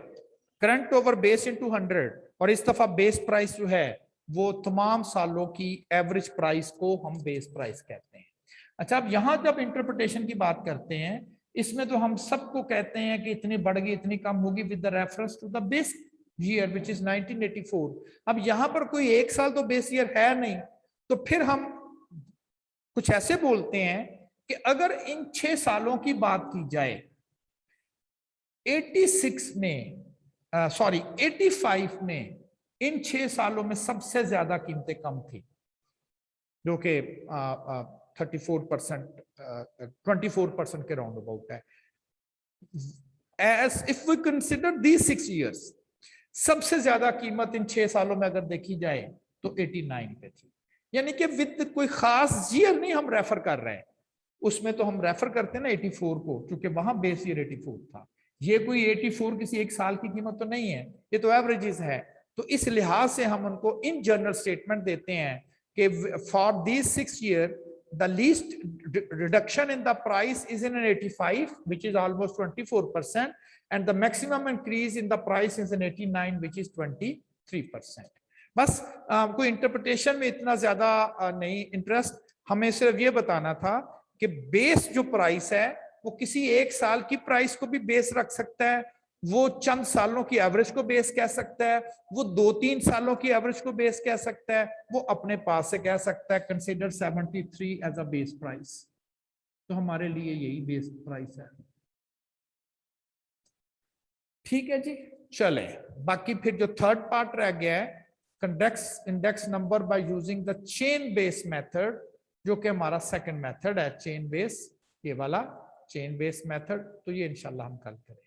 करंट ओवर बेस इनटू 100, और इस दफा बेस प्राइस जो है वो तमाम सालों की एवरेज प्राइस को हम बेस प्राइस कहते हैं। अच्छा, अब यहां जब इंटरप्रिटेशन की बात करते हैं, इसमें तो हम सबको कहते हैं कि इतनी बढ़ गई इतनी कम होगी with the reference to the base year which is 1984। अब यहां पर कोई एक साल तो बेस ईयर है नहीं, तो फिर हम कुछ ऐसे बोलते हैं कि अगर इन 6 सालों की बात की जाए, 85 में इन 6 सालों में सबसे ज्यादा कीमतें कम थी, जो कि 34%, 24% के राउंड अबाउट है। As if we consider these 6 years, सबसे ज्यादा कीमत इन 6 सालों में अगर देखी जाए तो 89 पे थी। यानी कि विद कोई खास ईयर नहीं हम रेफर कर रहे हैं, उसमें तो हम रेफर करते हैं ना 84 को, क्योंकि वहां बेस ईयर 84 था। ये कोई 84 किसी एक साल की कीमत तो नहीं है, ये तो एवरेजेस है। तो इस लिहाज से हम उनको इन जनरल स्टेटमेंट देते हैं कि for these 6 years the least reduction in the price is in an 85, which is almost 24%, and the maximum increase in the price is in 89, which is 23%. बस कोई इंटरप्रिटेशन में इतना ज्यादा नहीं इंटरेस्ट, हमें सिर्फ ये बताना था कि बेस जो प्राइस है वो किसी एक साल की प्राइस को भी बेस रख सकता है, वो चंद सालों की एवरेज को बेस कह सकता है, वो 2-3 सालों की एवरेज को बेस कह सकता है, वो अपने पास से कह सकता है consider 73 as a base price. तो हमारे लिए यही बेस प्राइस है। ठीक है जी, चले बाकी फिर जो थर्ड पार्ट रह गया है, index number by using the chain base method, जो कि हमारा सेकंड मेथड है चेन बेस, ये वाला चेन बेस मेथड। तो ये इंशाल्लाह हम कल करेंगे।